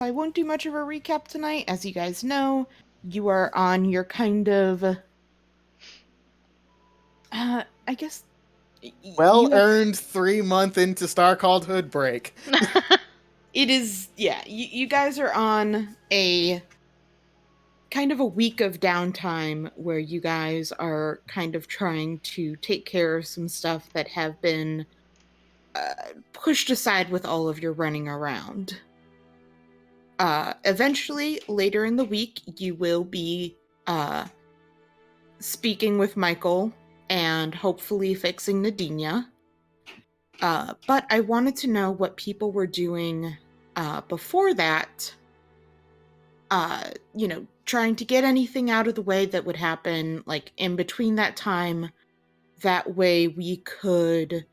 I won't do much of a recap tonight. As you guys know, you are on your kind of, I guess, you have, Well-earned 3-month into Star Called Hood break. it is, yeah, you guys are on a kind of a week of downtime where you guys are kind of trying to take care of some stuff that have been pushed aside with all of your running around. Eventually, later in the week, you will be speaking with Michael and hopefully fixing Nadinia. But I wanted to know what people were doing before that. Trying to get anything out of the way that would happen, like in between that time. That way we could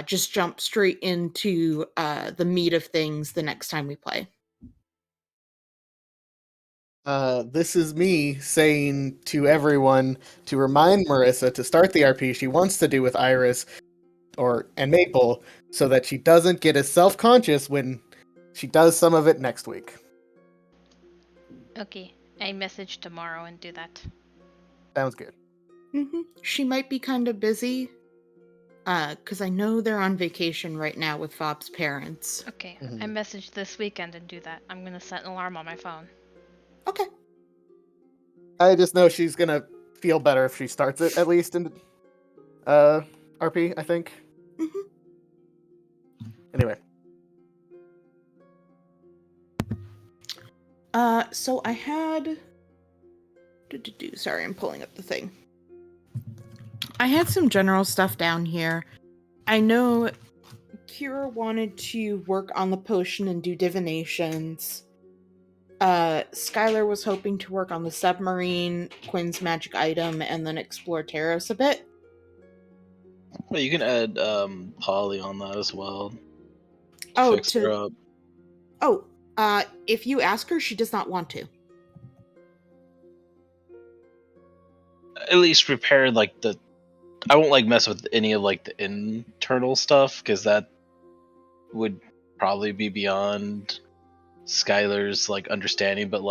just jump straight into the meat of things the next time we play. This is me saying to everyone to remind Marissa to start the RP she wants to do with Iris and Maple so that she doesn't get as self-conscious when she does some of it next week. Okay, I message tomorrow and do that. Sounds good. She might be kind of busy, because I know they're on vacation right now with Fob's parents. Okay, I message this weekend and do that. I'm gonna set an alarm on my phone. Okay. I just know she's gonna feel better if she starts it, at least in RP, I think. Anyway. So I had... Sorry, I'm pulling up the thing. I had some general stuff down here. I know Kira wanted to work on the potion and do divinations. Skylar was hoping to work on the submarine, Quinn's magic item, and then explore Terrace a bit. Well, you can add Polly on that as well. Oh, Fix her up. Oh, if you ask her, she does not want to. At least repair the. I won't mess with any of the internal stuff because that would probably be beyond Skylar's understanding. But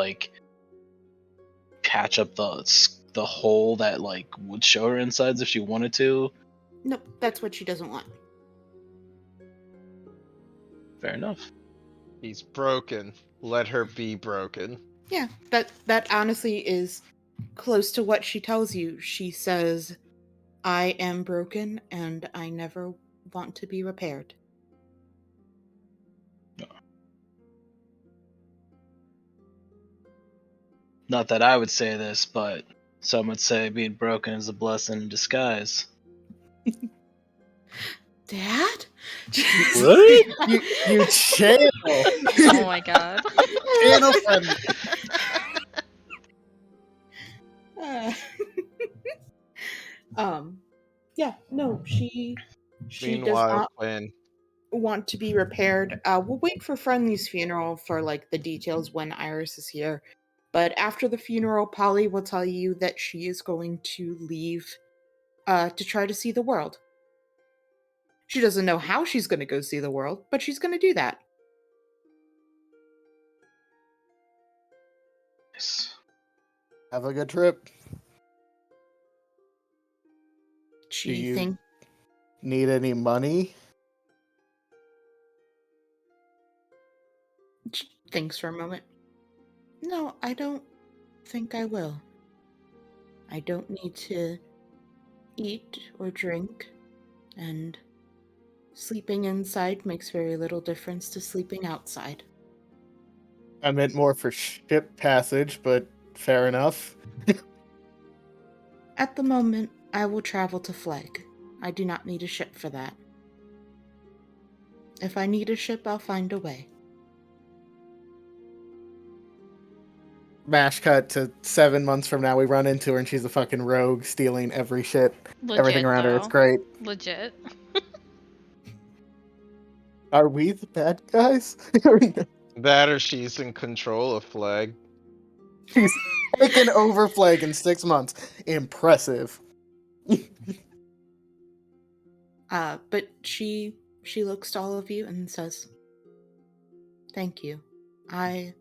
patch up the hole that would show her insides if she wanted to. Nope, that's what she doesn't want. Fair enough. He's broken. Let her be broken. Yeah, that honestly is close to what she tells you. She says, I am broken and I never want to be repaired. Not that I would say this, but some would say being broken is a blessing in disguise. Dad? What? You channel. Oh my god. Channel friendly. Yeah, no, she Meanwhile, does not Quinn. want to be repaired. We'll wait for Friendly's funeral for the details when Iris is here. But after the funeral, Polly will tell you that she is going to leave to try to see the world. She doesn't know how she's going to go see the world, but she's going to do that. Nice. Have a good trip. Do you need any money? She thinks for a moment. No, I don't think I will. I don't need to eat or drink, and sleeping inside makes very little difference to sleeping outside. I meant more for ship passage, but fair enough. At the moment, I will travel to Flag. I do not need a ship for that. If I need a ship, I'll find a way. Mash cut to 7 months from now, we run into her and she's a fucking rogue stealing everything around her. It's great. Legit. Are we the bad guys? That or she's in control of Flag. She's taken over Flag in 6 months. Impressive. But she looks to all of you and says, "Thank you. I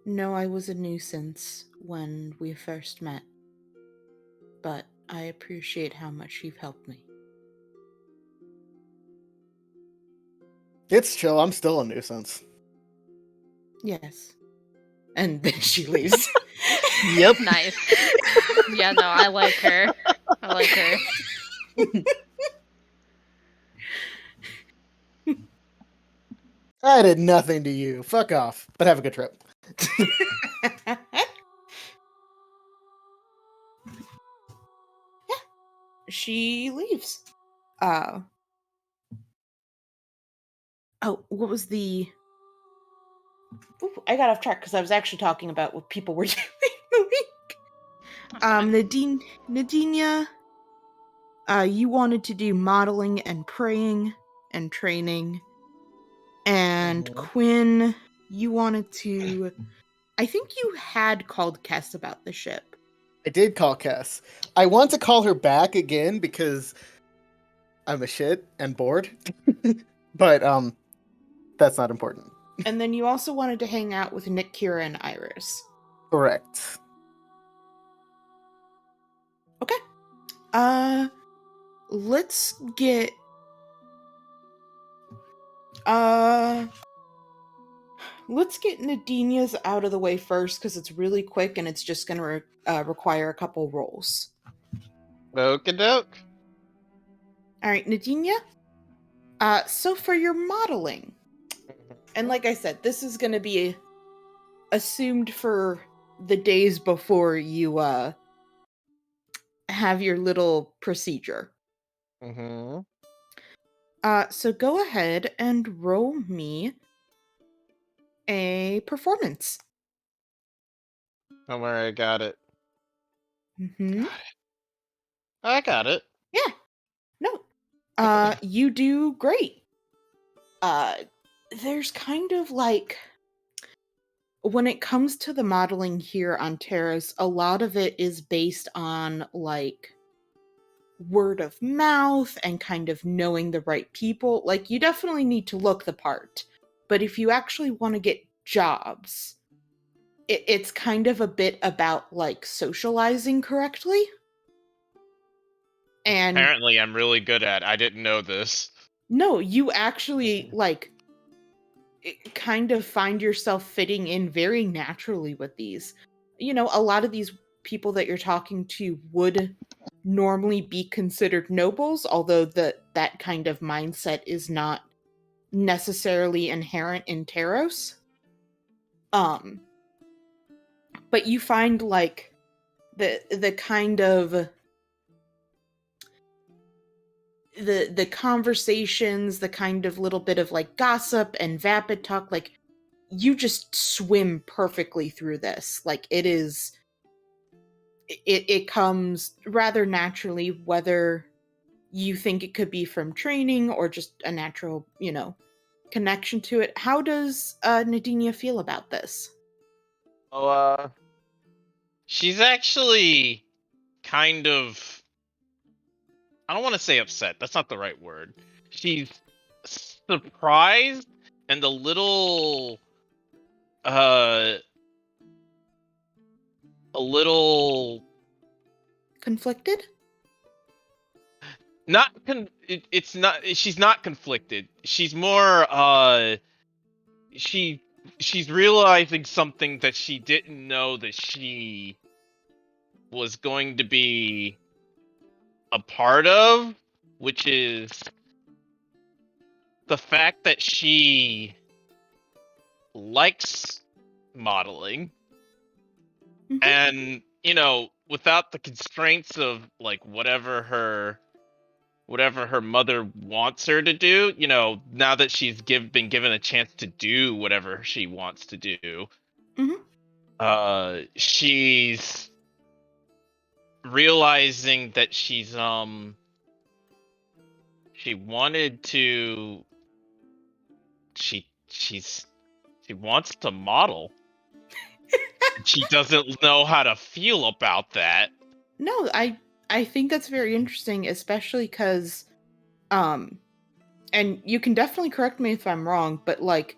know I was a nuisance when we first met, but I appreciate how much you've helped me. It's chill. I'm still a nuisance. Yes. And then she leaves. Yep. Nice. Yeah, no, I like her. I like her. I did nothing to you. Fuck off. But have a good trip. Yeah. She leaves. Oh, what was the... Ooh, I got off track because I was actually talking about what people were doing the week. That's fine. Nadinia, you wanted to do modeling and praying and training. And Mhm. Quinn, you wanted to... I think you had called Kess about the ship. I did call Kess. I want to call her back again because I'm a shit and bored. But that's not important. And then you also wanted to hang out with Nick, Kira, and Iris. Correct. Okay. Let's get... Let's get Nadinia's out of the way first because it's really quick and it's just going to require a couple rolls. Okie doke. All right, Nadinia. So for your modeling, and like I said, this is going to be assumed for the days before you have your little procedure. Mm-hmm. So go ahead and roll me a performance. Don't worry, I got it. Mm-hmm. I got it. Yeah. No. You do great. There's kind of like, when it comes to the modeling here on Terrace, a lot of it is based on like word of mouth and kind of knowing the right people. Like, you definitely need to look the part, but if you actually want to get jobs, it's kind of a bit about like socializing correctly. And Apparently, I'm really good at. I didn't know this. no, you actually like kind of find yourself fitting in very naturally with these. You know, a lot of these people that you're talking to would normally be considered nobles, although that kind of mindset is not necessarily inherent in Taros. But you find like the kind of the conversations, the kind of little bit of like gossip and vapid talk, like you just swim perfectly through this. Like it comes rather naturally, whether you think it could be from training or just a natural, connection to it. How does Nadinia feel about this? Oh, she's actually kind of. I don't want to say upset. That's not the right word. She's surprised and a little, a little Conflicted? not. It's not. She's not conflicted. She's more. She's realizing something that she didn't know that she was going to be a part of, which is the fact that she likes modeling Mhm. and without the constraints of like whatever her mother wants her to do, now that she's been given a chance to do whatever she wants to do, she's realizing that she's she wanted to she wants to model. She doesn't know how to feel about that. No, I think that's very interesting, especially because and you can definitely correct me if I'm wrong, but like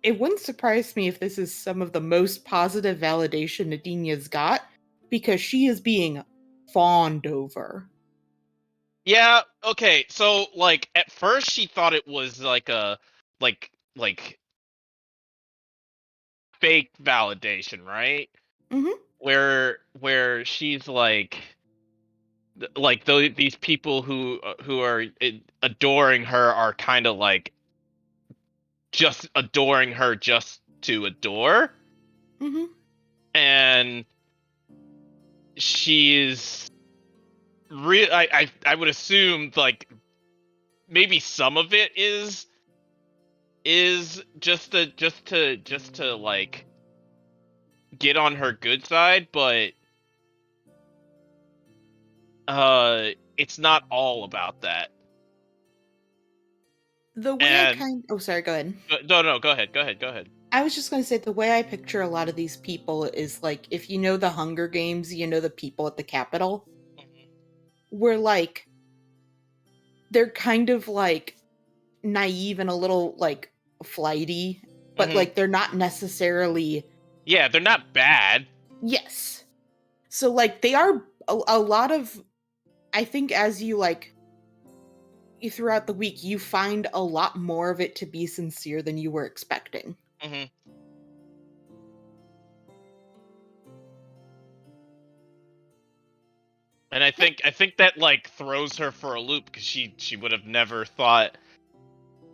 it wouldn't surprise me if this is some of the most positive validation Nadinia's got, because she is being fawned over. Yeah, okay. So like at first she thought it was like a like fake validation, right? Mhm. Where she's like these people who are adoring her are kind of like just adoring her just to adore, Mhm. and she's real. I would assume like maybe some of it is just to like get on her good side, but it's not all about that. The way And oh, sorry, go ahead. no, go ahead. I was just going to say the way I picture a lot of these people is like, if you know the Hunger Games, you know the people at the Capitol, where like they're kind of like naive and a little like flighty, but Mhm. like they're not necessarily. Yeah, they're not bad. Yes. So like they are a lot of, I think as you like throughout the week, you find a lot more of it to be sincere than you were expecting. Mhm. And I think that like throws her for a loop because she would have never thought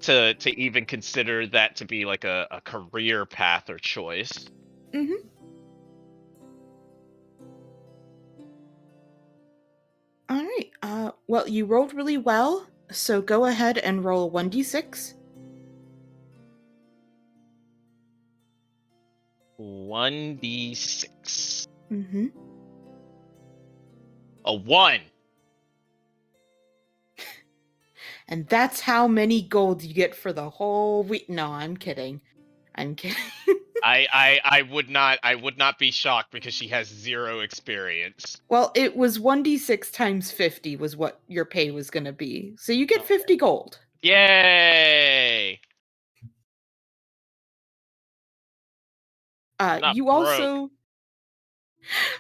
to even consider that to be like a career path or choice. Mm-hmm. All right. Well, you rolled really well, so go ahead and roll 1d6. 1d6. Mm-hmm. A 1. And that's how many gold you get for the whole week. No, I'm kidding. I'm kidding. I would not be shocked because she has 0 experience. Well, it was 1d6 times 50 was what your pay was going to be. So you get 50 gold. Yay! I'm not You broke. also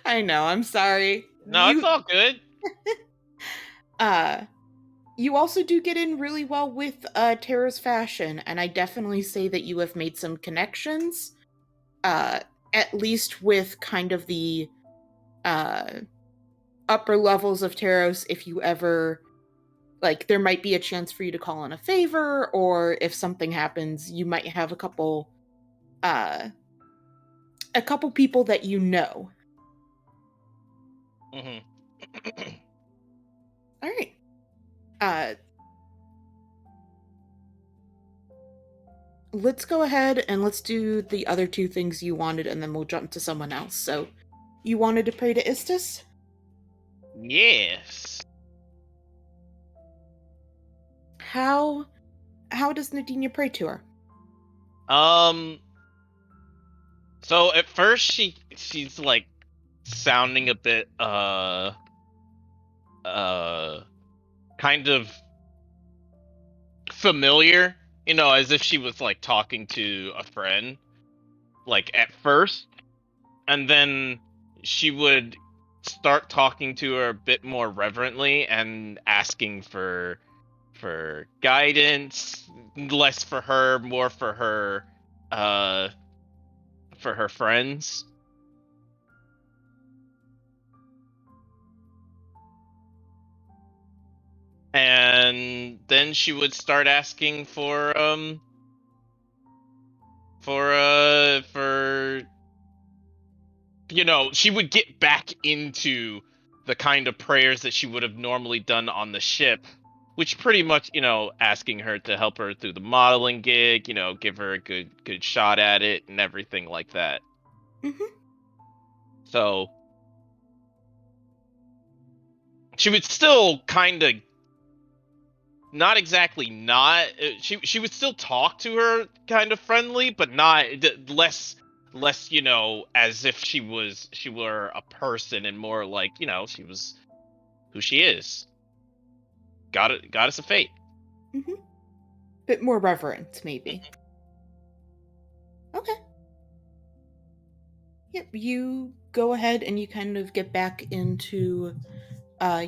I know, I'm sorry. No, it's all good. Uh you also do get in really well with Terra's fashion, and I definitely say that you have made some connections. At least with kind of the uh upper levels of Taros, if you ever like there might be a chance for you to call in a favor, or if something happens, you might have uh a couple people that you know. Mhm. All right. Uh let's go ahead and let's do the other two things you wanted, and then we'll jump to someone else. So, you wanted to pray to Istis? Yes. How does Nadinia pray to her? Um. So at first she's like sounding a bit uh kind of familiar, as if she was like talking to a friend, like at first, and then she would start talking to her a bit more reverently and asking for guidance, less for her, more uh for her friends. And then she would start asking for she would get back into the kind of prayers that she would have normally done on the ship, which pretty much, asking her to help her through the modeling gig, give her a good shot at it and everything like that. Mm-hmm. So she would still kind of not exactly not she would still talk to her kind of friendly, but not less, as if she were a person, and more like, she was who she is. Goddess of fate. Mm-hmm. Bit more reverent, maybe. Okay. Yep, you go ahead and you kind of get back into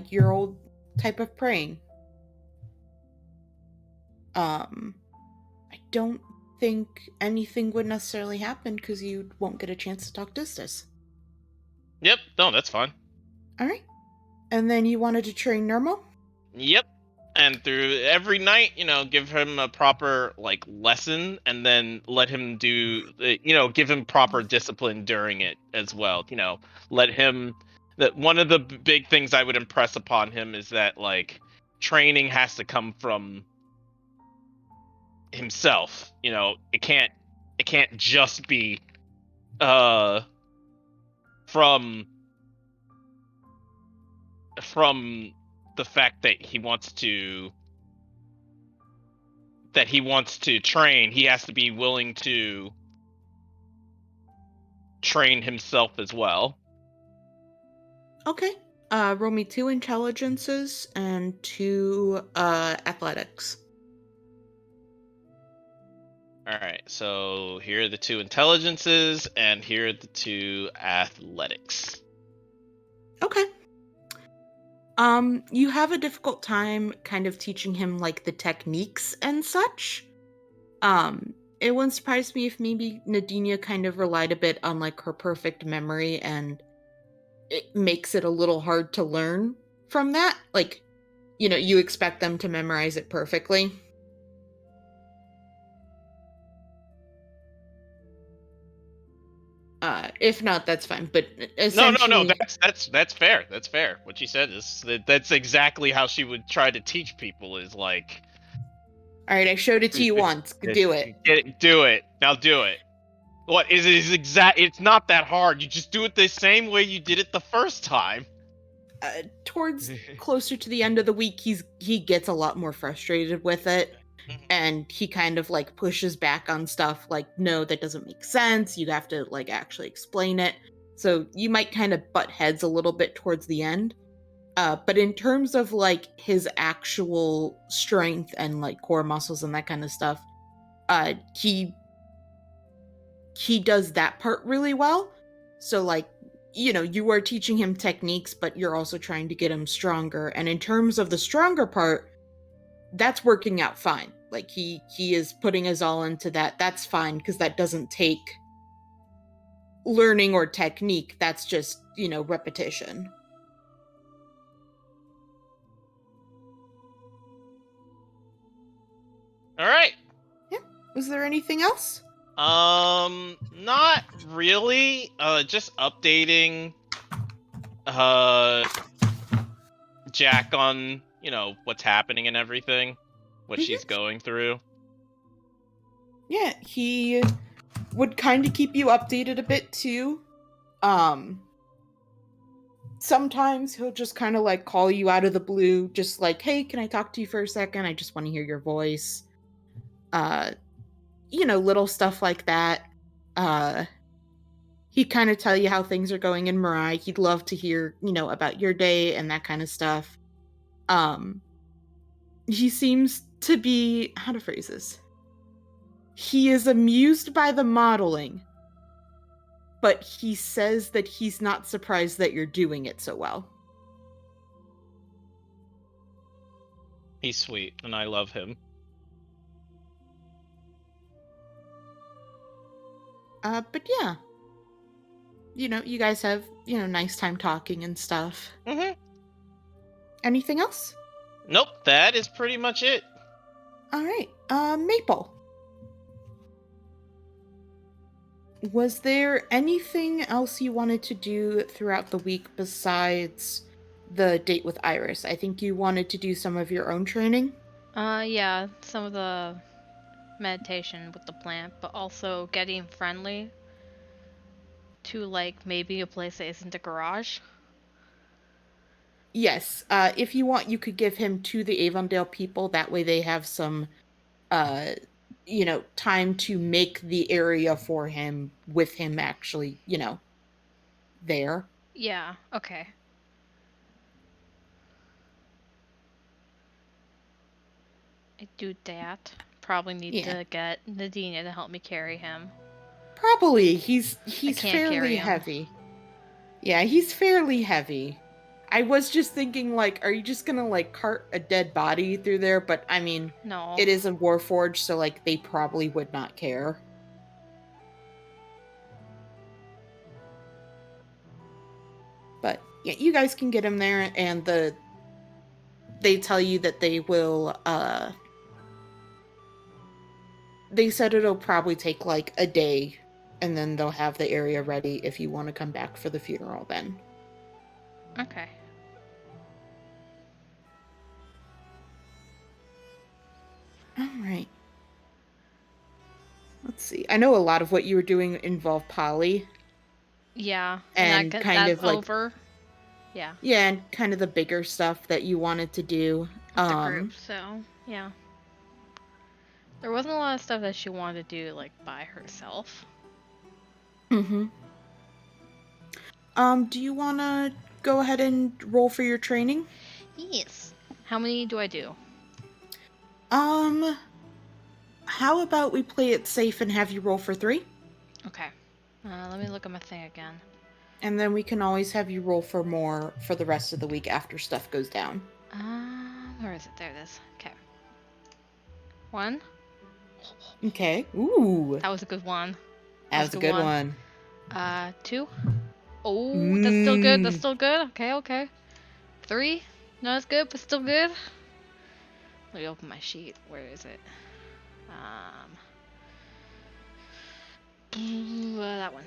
your old type of praying. I don't think anything would necessarily happen because you won't get a chance to talk to Istis. Yep. No, that's fine. All right. And then you wanted to train Nermal? Yep. And through every night, give him a proper lesson, and then let him do, give him proper discipline during it as well. Let him. That one of the big things I would impress upon him is that training has to come from himself. It can't just be from the fact that he wants to train. He has to be willing to train himself as well. Okay. Roll me 2 intelligences and 2 athletics. All right, so here are the 2 intelligences, and here are the 2 athletics. Okay. You have a difficult time kind of teaching him the techniques and such. It wouldn't surprise me if maybe Nadinia kind of relied a bit on her perfect memory, and it makes it a little hard to learn from that. You expect them to memorize it perfectly. If not, that's fine. But essentially, No. That's fair. That's fair. What she said is that's exactly how she would try to teach people. Is all right. I showed it to you once. Do it. Do it now. Do it. What is it? Is exact? It's not that hard. You just do it the same way you did it the first time. Towards closer to the end of the week, he gets a lot more frustrated with it. And he kind of pushes back on stuff no, that doesn't make sense. You have to actually explain it. So you might kind of butt heads a little bit towards the end. But in terms of his actual strength and core muscles and that kind of stuff, he does that part really well. So you are teaching him techniques, but you're also trying to get him stronger. And in terms of the stronger part, that's working out fine. He is putting his all into that. That's fine because that doesn't take learning or technique. That's just, repetition. All right. Yeah. Was there anything else? Not really. Just updating Jack on, what's happening and everything, what she's going through. Yeah, he would kind of keep you updated a bit too. Sometimes he'll just kind of call you out of the blue, just hey, can I talk to you for a second? I just want to hear your voice. Little stuff like that. He'd kind of tell you how things are going in Mirai. He'd love to hear, about your day and that kind of stuff. He seems to be, how to phrase this? He is amused by the modeling, but he says that he's not surprised that you're doing it so well. He's sweet, and I love him. But yeah. You guys have, nice time talking and stuff. Mm-hmm. Anything else? Nope, that is pretty much it. All right. Maple. Was there anything else you wanted to do throughout the week besides the date with Iris? I think you wanted to do some of your own training. Yeah, some of the meditation with the plant, but also getting friendly to maybe a place that isn't a garage. Yes. If you want, you could give him to the Avondale people. That way they have some time to make the area for him with him actually, there. Yeah, okay. I do that. Probably need to get Nadinia to help me carry him. Probably. He's can't carry fairly him. heavy. Yeah, he's fairly heavy. I was just thinking, like, are you just gonna, like, cart a dead body through there? But, I mean, No. it is a Warforged, so, like, they probably would not care. But, yeah, you guys can get him there, and they tell you that they will, they said it'll probably take, like, a day, and then they'll have the area ready if you want to come back for the funeral then. Okay. Alright. Let's see. I know a lot of what you were doing involved Polly. Yeah. And that, kind that's of, like- over. Yeah. Yeah, and kind of the bigger stuff that you wanted to do. With the group, so yeah. There wasn't a lot of stuff that she wanted to do like by herself. Mm-hmm. Do you want to go ahead and roll for your training? Yes. How many do I do? How about we play it safe and have you roll for 3? Okay. Let me look at my thing again. And then we can always have you roll for more for the rest of the week after stuff goes down. Where is it? There it is. Okay. 1. Okay. Ooh. That was a good one. That was a good one. 2. Oh, that's still good. That's Mm. still good. Okay, okay. 3. Not as good, but still good. Let me open my sheet. Where is it? That one.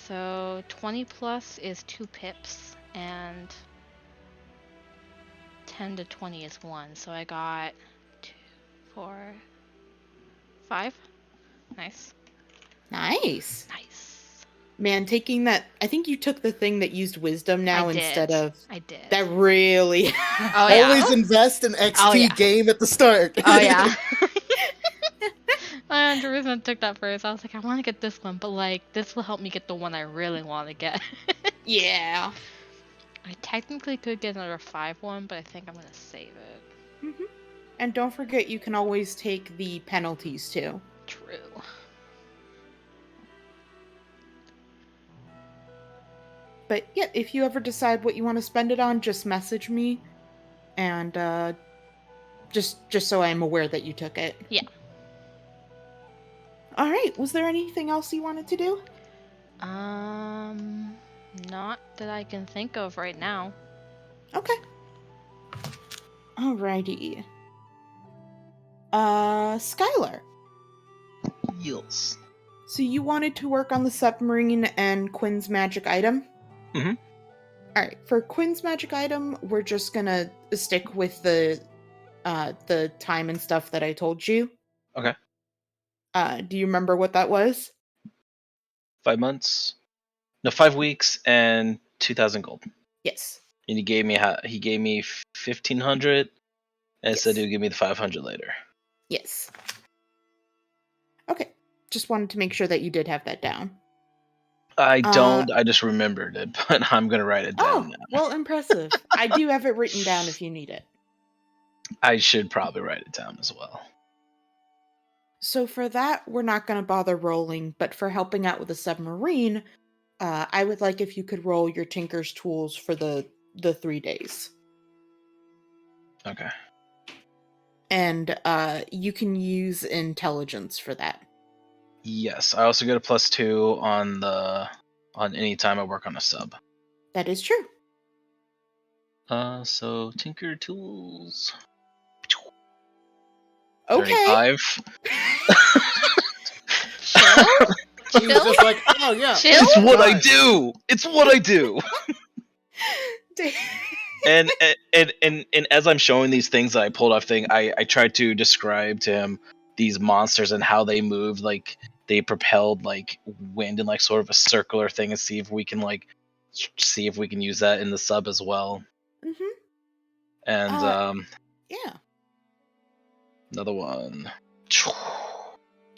So 20 plus is 2 pips, and 10 to 20 is 1. So I got 2, 4, 5. Nice. Nice. Nice. Man, taking that, I think you took the thing that used wisdom now I did. instead of I did. that really. Oh yeah. Always invest in XP Oh, yeah. game at the start. Oh yeah. I 100% took that first. I was like, I want to get this one, but like, this will help me get the one I really want to get. Yeah. I technically could get another 5 one, but I think I'm gonna save it. Mm-hmm. And don't forget, you can always take the penalties too. True. But yeah, if you ever decide what you want to spend it on, just message me, and just so I'm aware that you took it. Yeah. All right. Was there anything else you wanted to do? Not that I can think of right now. Okay. Alrighty. Skylar. Yes. So you wanted to work on the submarine and Quinn's magic item? Mhm. Alright, for Quinn's magic item, we're just gonna stick with the time and stuff that I told you. Okay. Do you remember what that was? 5 months. No, 5 weeks and 2,000 gold. Yes. And he gave me 1,500, and said Yes. he would give me the 500 later. Yes. Okay. Just wanted to make sure that you did have that down. I don't. I just remembered it, but I'm gonna write it Oh, down now. well, impressive. I do have it written down if you need it. I should probably write it down as well. So for that, we're not going to bother rolling, but for helping out with the submarine, I would like if you could roll your Tinker's Tools for the 3 days. Okay. And you can use intelligence for that. Yes, I also get a +2 on any time I work on a sub. That is true. So Tinker Tools. Okay. 35. He was just like, oh yeah. Chill? It's what I Nice. do. It's what I do. and as I'm showing these things that I pulled off I tried to describe to him these monsters and how they moved, like they propelled like wind in like sort of a circular thing, and see if we can use that in the sub as well. Mm-hmm. And Yeah. another one.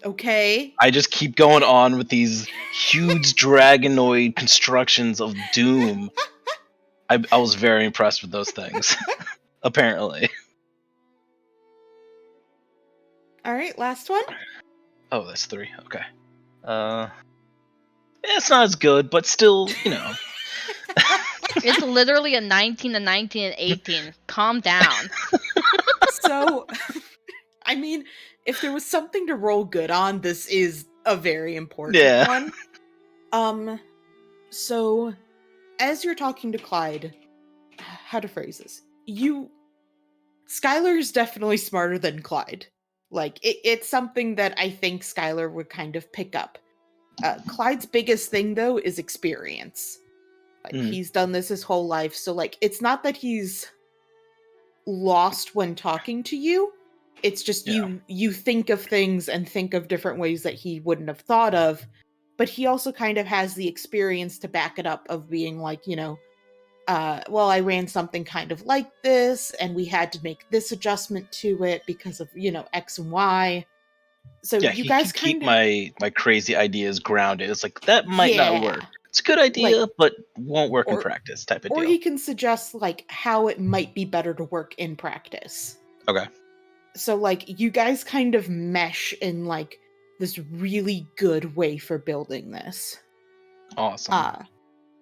Okay. I just keep going on with these huge dragonoid constructions of doom. I was very impressed with those things. Apparently. All right, last one. Oh, that's 3. Okay. It's not as good, but still, you know. It's literally a 19, a 19, and 18. Calm down. So, I mean, if there was something to roll good on, this is a very important Yeah. one. So as you're talking to Clyde, how to phrase this? Skylar is definitely smarter than Clyde. Like, it's something that I think Skylar would kind of pick up. Clyde's biggest thing, though, is experience. Like, he's done this his whole life, so, like, it's not that he's lost when talking to you. It's just you think of things and think of different ways that he wouldn't have thought of, but he also kind of has the experience to back it up of being like, well, I ran something kind of like this, and we had to make this adjustment to it because of, X and Y. So Yeah, you he guys can keep kind of my crazy ideas grounded. It's like that might not work. It's a good idea, but won't work in practice type of or deal. he can suggest like how it might be better to work in practice. Okay. So like you guys kind of mesh in like this really good way for building this. Awesome.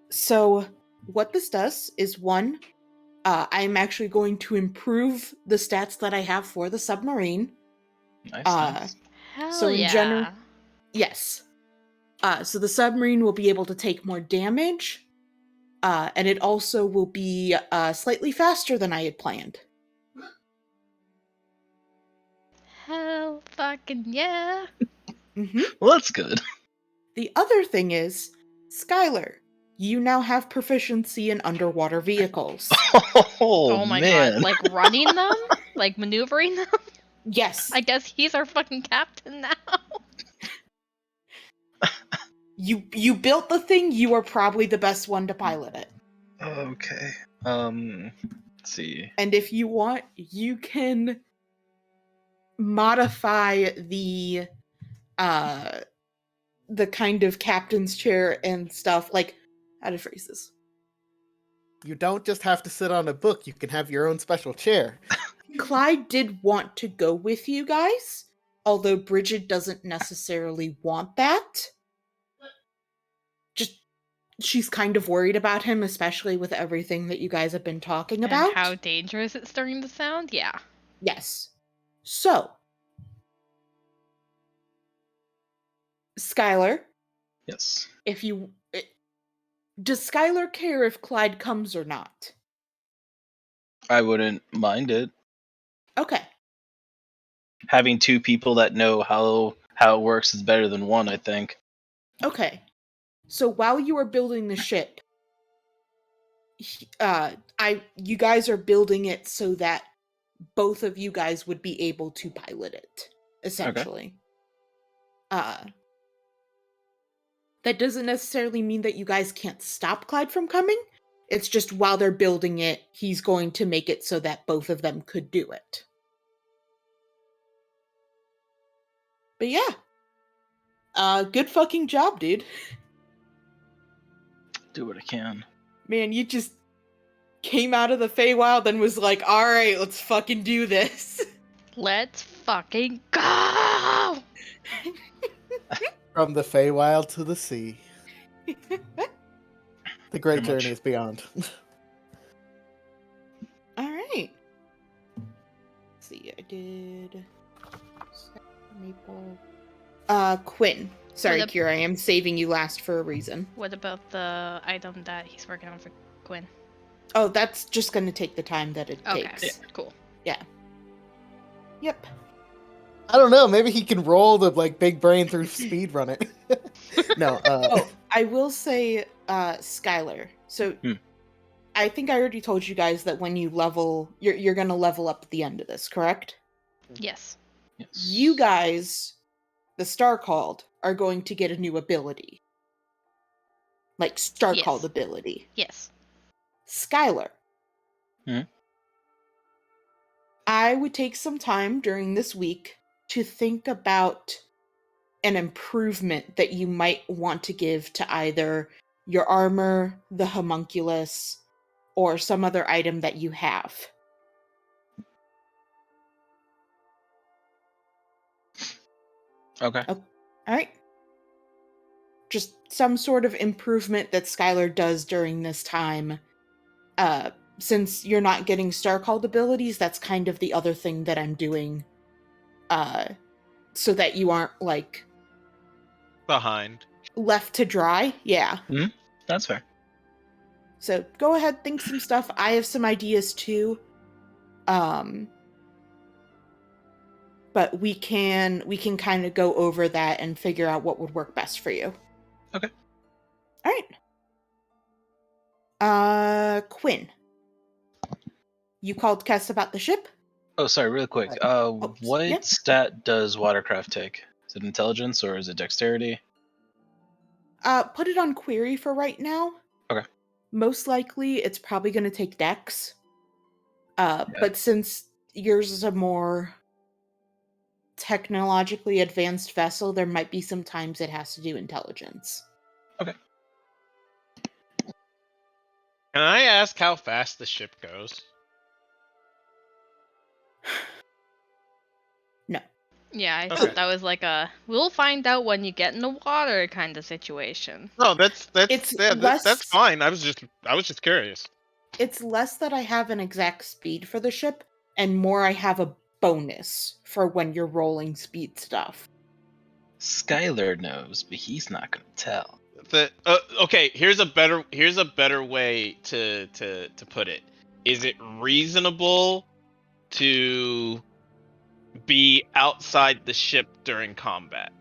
So what this does is one, I'm actually going to improve the stats that I have for the submarine. Nice. Hell So in yeah. general, yes. So the submarine will be able to take more damage, and it also will be slightly faster than I had planned. Hell fucking yeah. Mm-hmm. Well, that's good. The other thing is, Skylar, you now have proficiency in underwater vehicles. Oh my man. god. Like running them? Like maneuvering them? Yes. I guess he's our fucking captain now. You built the thing, you are probably the best one to pilot it. Okay. Let's see. And if you want, you can modify the kind of captain's chair and stuff. Like, how to phrase this? You don't just have to sit on a book, you can have your own special chair. Clyde did want to go with you guys, although Bridget doesn't necessarily want that. Just, she's kind of worried about him, especially with everything that you guys have been talking about. And how dangerous it's starting to sound? Yeah. Yes. So, Skylar. Yes. Does Skylar care if Clyde comes or not? I wouldn't mind it. Okay. Having two people that know how it works is better than one, I think. Okay. So while you are building the ship, you guys are building it so that both of you guys would be able to pilot it, essentially. Okay. That doesn't necessarily mean that you guys can't stop Clyde from coming. It's just while they're building it, he's going to make it so that both of them could do it. But yeah. Good fucking job, dude. Do what I can. Man, you just came out of the Feywild and was like, alright, let's fucking do this. Let's fucking go! From the Feywild to the sea. The great Pretty journey much. is beyond. Alright. Let's see, I did... Maple... Quinn. Sorry, What Kira, I am saving you last for a reason. What about the item that he's working on for Quinn? Oh, that's just gonna take the time that it Okay, takes. cool. Yeah. Yep. I don't know, maybe he can roll the big brain through speed run it. No, I will say, Skylar. So, I think I already told you guys that when you level, you're gonna level up at the end of this, correct? Yes. Yes. You guys, the Star Called, are going to get a new ability. Like, Star Yes. Called ability. Yes. Skylar. Hmm? I would take some time during this week to think about an improvement that you might want to give to either your armor, the homunculus, or some other item that you have. Okay. All right. just some sort of improvement that Skylar does during this time. Since you're not getting Star Called abilities, that's kind of the other thing that I'm doing. So that you aren't, like, Behind. left to dry. Yeah. That's fair. So go ahead, think some stuff. I have some ideas too. But we can kind of go over that and figure out what would work best for you. Okay. All right. Quinn. You called Kess about the ship? Oh, sorry, really quick. What yeah. stat does Watercraft take? Is it intelligence or is it dexterity? Put it on query for right now. Okay. Most likely, it's probably going to take dex. But since yours is a more technologically advanced vessel, there might be some times it has to do intelligence. Okay. Can I ask how fast the ship goes? No. Yeah, I Okay. thought that was like a we'll find out when you get in the water kind of situation. No, that's It's that's less- fine. I was just curious. It's less that I have an exact speed for the ship, and more I have a bonus for when you're rolling speed stuff. Skylar knows, but he's not gonna tell. Okay, here's a better way to put it. Is it reasonable to be outside the ship during combat?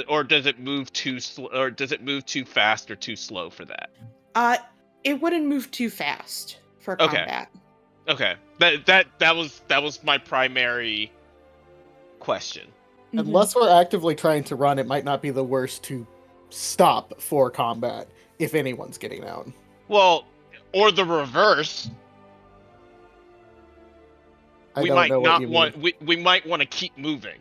Or does it move too slow, or does it move too fast or too slow for that? It wouldn't move too fast for Okay. combat. Okay. That was my primary question. Mhm. Unless we're actively trying to run, it might not be the worst to stop for combat if anyone's getting out. Well, or the reverse. I We don't might know what not you want mean. we might want to keep moving.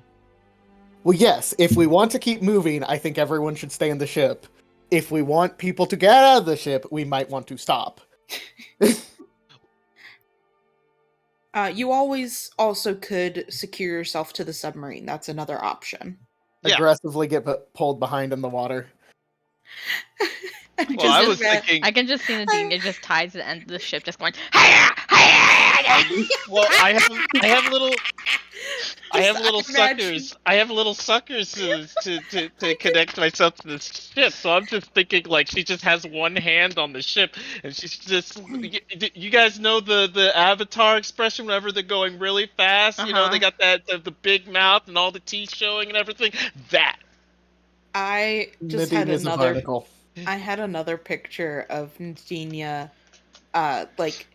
Well, yes, if we want to keep moving, I think everyone should stay in the ship. If we want people to get out of the ship, we might want to stop. You always also could secure yourself to the submarine. That's another option. Yeah. Aggressively get pulled behind in the water. Well, I was thinking. I can just see Nadine just tied to the end of the ship, just going, "Hiya! Hiya!" Well, I have little Just imagine- suckers. I have little suckers to connect myself to this ship. So I'm just thinking, like, she just has one hand on the ship, and she's just. You guys know the Avatar expression whenever they're going really fast. You know, they got that the big mouth and all the teeth showing and everything. That. I just Nadine had is a another. barnacle. I had another picture of Nadinia. Like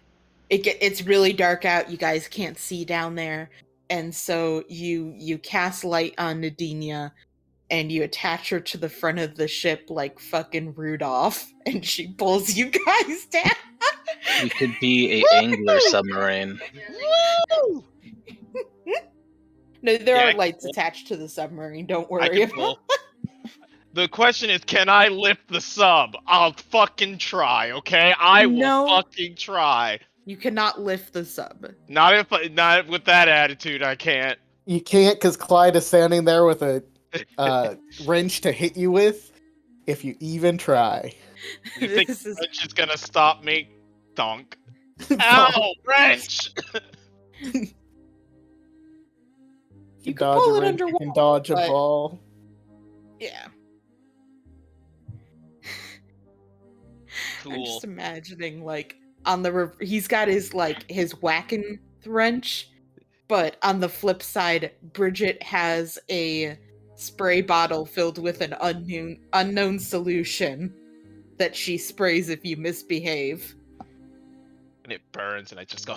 it's really dark out. You guys can't see down there, and so you cast light on Nadinia, and you attach her to the front of the ship like fucking Rudolph, and she pulls you guys down. We could be a angler submarine. Woo! No, there Yeah, are I lights can- attached to the submarine. Don't I worry can about. pull. The question is, can I lift the sub? I'll fucking try, okay? I will No. fucking try. You cannot lift the sub. Not with that attitude, I can't. You can't because Clyde is standing there with a wrench to hit you with. If you even try. You think This is- wrench is gonna stop me? Donk. Ow, wrench! You can dodge pull a it wrench, you can underwater, dodge a but- ball. Yeah. I'm Cool. just imagining, like, on the he's got his whacking wrench, but on the flip side, Bridget has a spray bottle filled with an unknown solution that she sprays if you misbehave. And it burns, and I just go.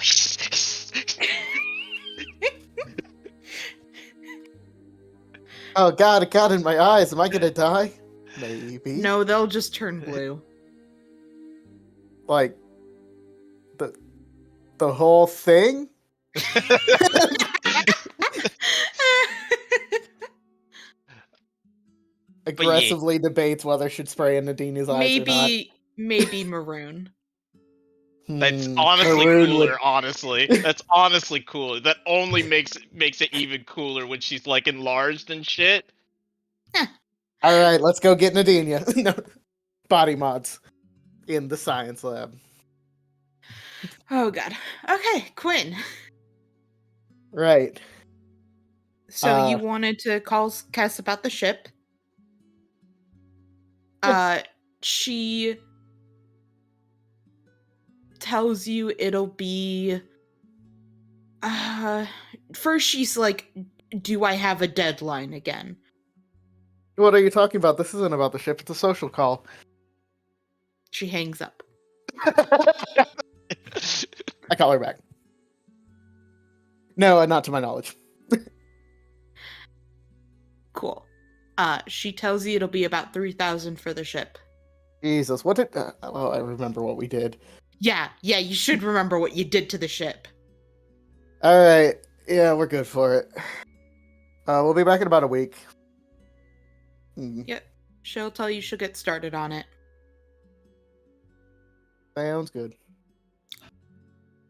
Oh god, it got in my eyes. Am I gonna die? Maybe. No, they'll just turn blue. Like the whole thing? Aggressively debates whether should spray in Nadini's eyes or not. maybe maroon. That's Hmm, honestly Maroon cooler. would- Honestly, that's honestly cooler. That only makes it even cooler when she's like enlarged and shit. All right, let's go get Nadinia. No, body mods in the science lab. Oh god. Okay, Quinn. Right. So you wanted to call Cass about the ship. She tells you it'll be first she's like, do I have a deadline again? What are you talking about? This isn't about the ship. It's a social call. She hangs up. I call her back. No, not to my knowledge. Cool. She tells you it'll be about 3,000 for the ship. Jesus, what did... oh, I remember what we did. Yeah, you should remember what you did to the ship. Alright, yeah, we're good for it. We'll be back in about a week. Yep. She'll tell you she'll get started on it. Sounds good.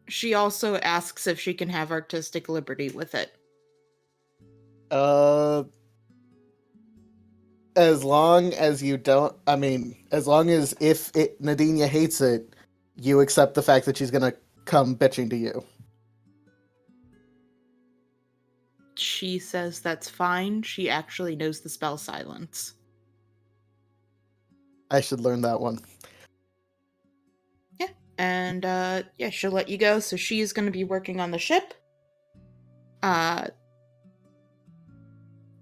She also asks if she can have artistic liberty with it. As long as you don't... I mean, as long as if Nadinia hates it, you accept the fact that she's gonna come bitching to you. She says that's fine. She actually knows the spell silence. I should learn that one. Yeah. And, yeah, she'll let you go. So she's going to be working on the ship.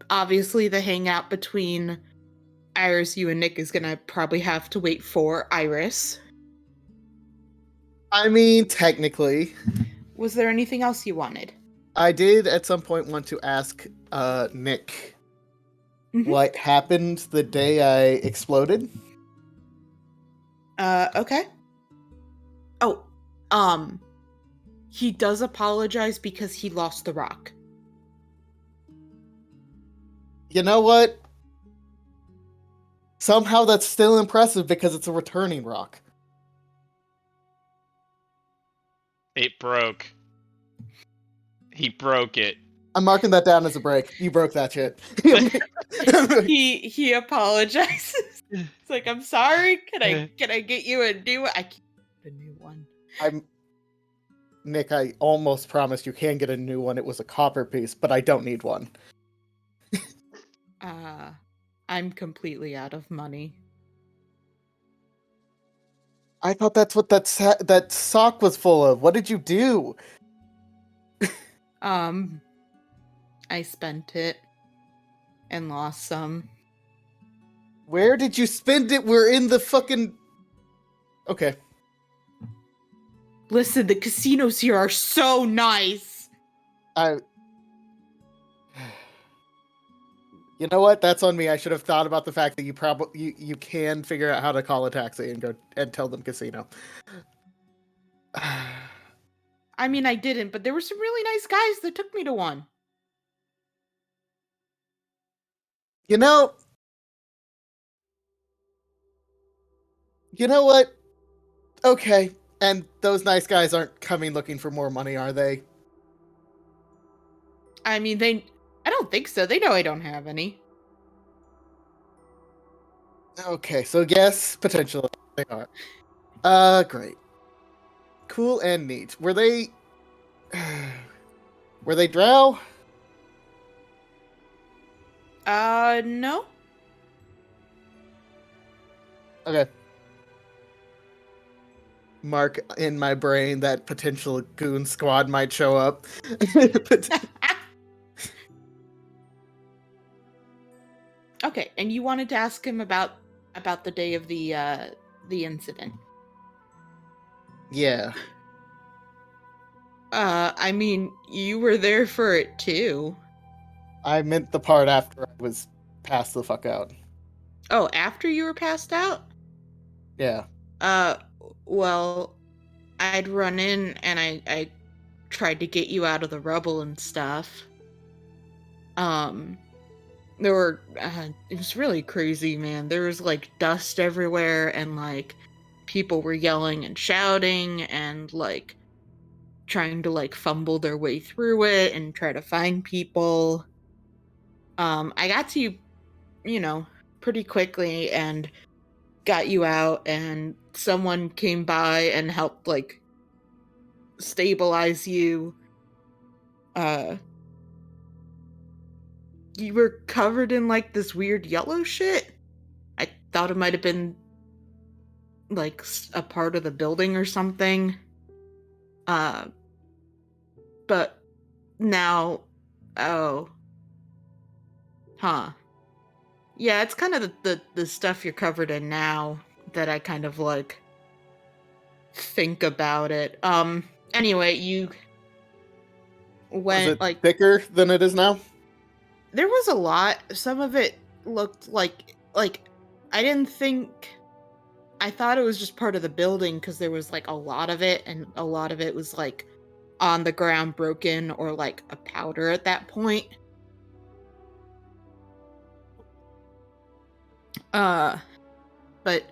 Obviously, the hangout between Iris, you, and Nick is going to probably have to wait for Iris. I mean, technically. Was there anything else you wanted? I did at some point want to ask Nick what happened the day I exploded. Okay. Oh, he does apologize because he lost the rock. You know what? Somehow that's still impressive because it's a returning rock. It broke. He broke it. I'm marking that down as a break. You broke that shit. He apologizes. It's like, I'm sorry. Can I get you a new one? I can't get a new one. Nick, I almost promised you can get a new one. It was a copper piece, but I don't need one. I'm completely out of money. I thought that's what that sock was full of. What did you do? I spent it and lost some. Where did you spend it? We're in the fucking... Okay. Listen, the casinos here are so nice. You know what? That's on me. I should have thought about the fact that you can figure out how to call a taxi and go and tell them casino. I mean, I didn't, but there were some really nice guys that took me to one. You know what? Okay. And those nice guys aren't coming looking for more money, are they? I mean, I don't think so. They know I don't have any. Okay, so yes, potentially they are. Great. Cool and neat. Were they drow? No. Okay. Mark in my brain that potential goon squad might show up. Okay, and you wanted to ask him about the day of the incident. Yeah. I mean, you were there for it too. I meant the part after I was passed the fuck out. Oh, after you were passed out? Yeah. Well, I'd run in and I tried to get you out of the rubble and stuff. There were, it was really crazy, man. There was, like, dust everywhere, and, like, people were yelling and shouting, and, like, trying to, like, fumble their way through it and try to find people. I got to, pretty quickly and got you out, and someone came by and helped like stabilize you. You were covered in like this weird yellow shit. I thought it might have been like a part of the building or something. But now, oh, huh. Yeah, it's kind of the stuff you're covered in now that I kind of like think about it. Anyway, you Was went it like thicker than it is now? there was a lot. Some of it looked like I didn't think I thought it was just part of the building because there was like a lot of it, and a lot of it was like on the ground broken or like a powder at that point. But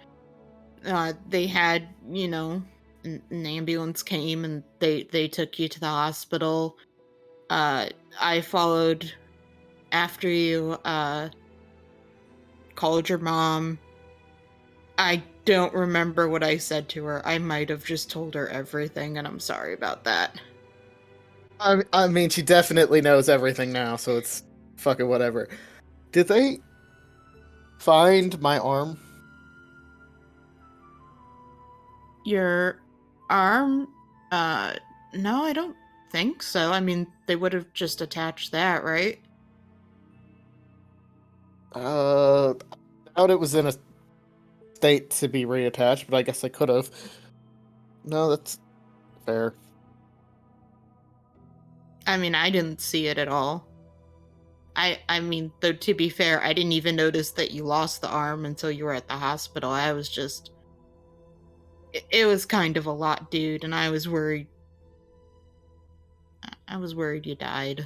they had, you know, an ambulance came and they took you to the hospital. I followed after you, called your mom. I don't remember what I said to her. I might have just told her everything, and I'm sorry about that. I mean, she definitely knows everything now, so it's fucking whatever. Did they find my arm? Your arm? No, I don't think so. I mean, they would have just attached that, right? I doubt it was in a state to be reattached, but I guess I could have. No, that's fair. I mean, I didn't see it at all. I mean, though, to be fair, I didn't even notice that you lost the arm until you were at the hospital. I was just... It was kind of a lot, dude, and I was worried. I was worried you died.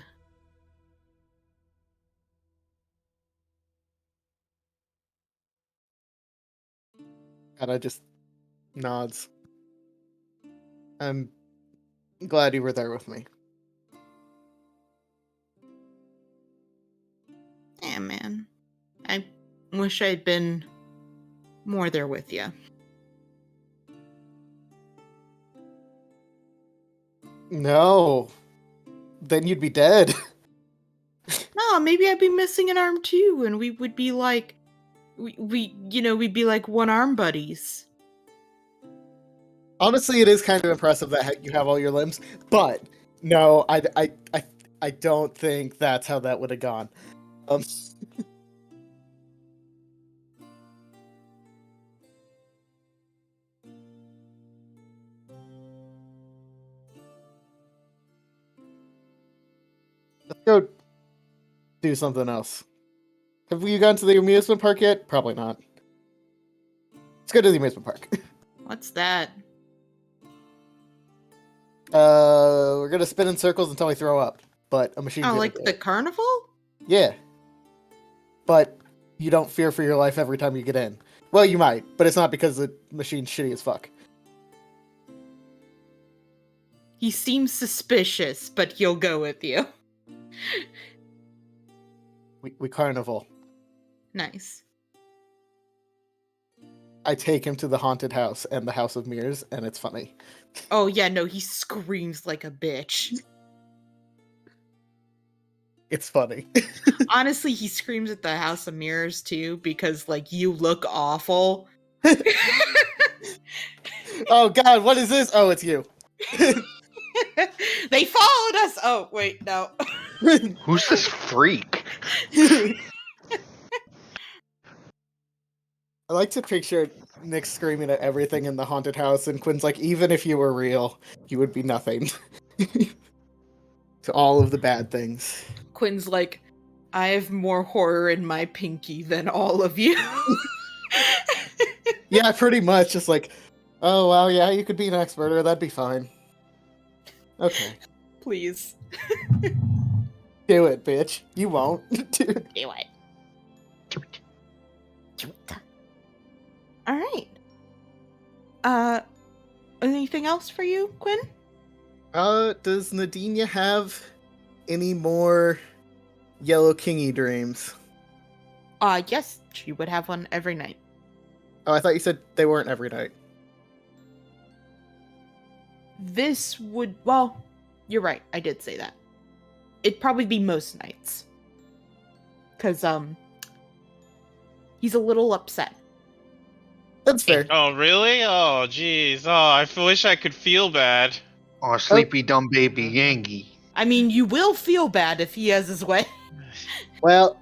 And I just nods. I'm glad you were there with me. Yeah, man. I wish I'd been more there with you. No. Then you'd be dead. No, maybe I'd be missing an arm too, and we would be like... we'd be like one arm buddies. Honestly, it is kind of impressive that you have all your limbs, but no, I don't think that's how that would have gone. Let's go do something else. Have you gone to the amusement park yet? Probably not. Let's go to the amusement park. What's that? We're gonna spin in circles until we throw up, but a machine. Oh, like the carnival? Yeah. But you don't fear for your life every time you get in. Well, you might, but it's not because the machine's shitty as fuck. He seems suspicious, but he'll go with you. We carnival. Nice. I take him to the haunted house and the House of Mirrors, and it's funny. Oh yeah, no, he screams like a bitch. It's funny. Honestly, he screams at the House of Mirrors too, because like you look awful. Oh god, what is this? Oh, it's you. They followed us! Oh, wait, no. Who's this freak? I like to picture Nick screaming at everything in the haunted house, and Quinn's like, even if you were real, you would be nothing. To all of the bad things. Quinn's like, I have more horror in my pinky than all of you. Yeah, pretty much. Just like, oh, wow, yeah, you could be an expert, or that'd be fine. Okay. Please. Do it, bitch. You won't. Dude. Do it. Alright. Anything else for you, Quinn? Does Nadinia have any more Yellow Kingy dreams? Yes, she would have one every night. Oh, I thought you said they weren't every night. This would, well, you're right, I did say that. It'd probably be most nights. Cause, he's a little upset. That's fair. Oh, really? Oh, jeez. Oh, I wish I could feel bad. Oh, sleepy dumb baby Yangi. I mean, you will feel bad if he has his way. Well,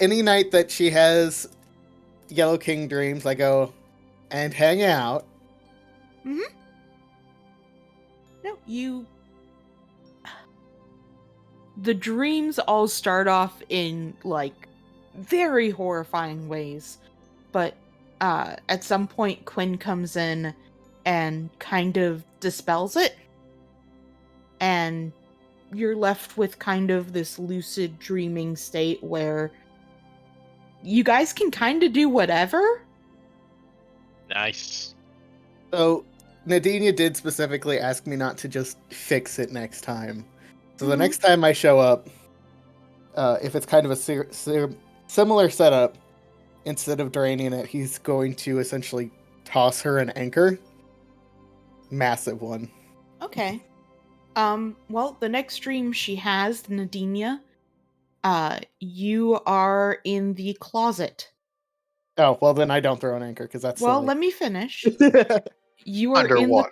any night that she has Yellow King dreams, I go and hang out. No, you... The dreams all start off in, like, very horrifying ways. But, at some point, Quinn comes in and kind of dispels it. And you're left with kind of this lucid dreaming state where you guys can kind of do whatever. Nice. So, Nadinia did specifically ask me not to just fix it next time. So the next time I show up, if it's kind of a similar setup, instead of draining it, he's going to essentially toss her an anchor. Massive one. Okay. Well, the next dream she has, Nadinia, you are in the closet. Oh, well then I don't throw an anchor because that's Well, silly. let me finish. You are Underwater.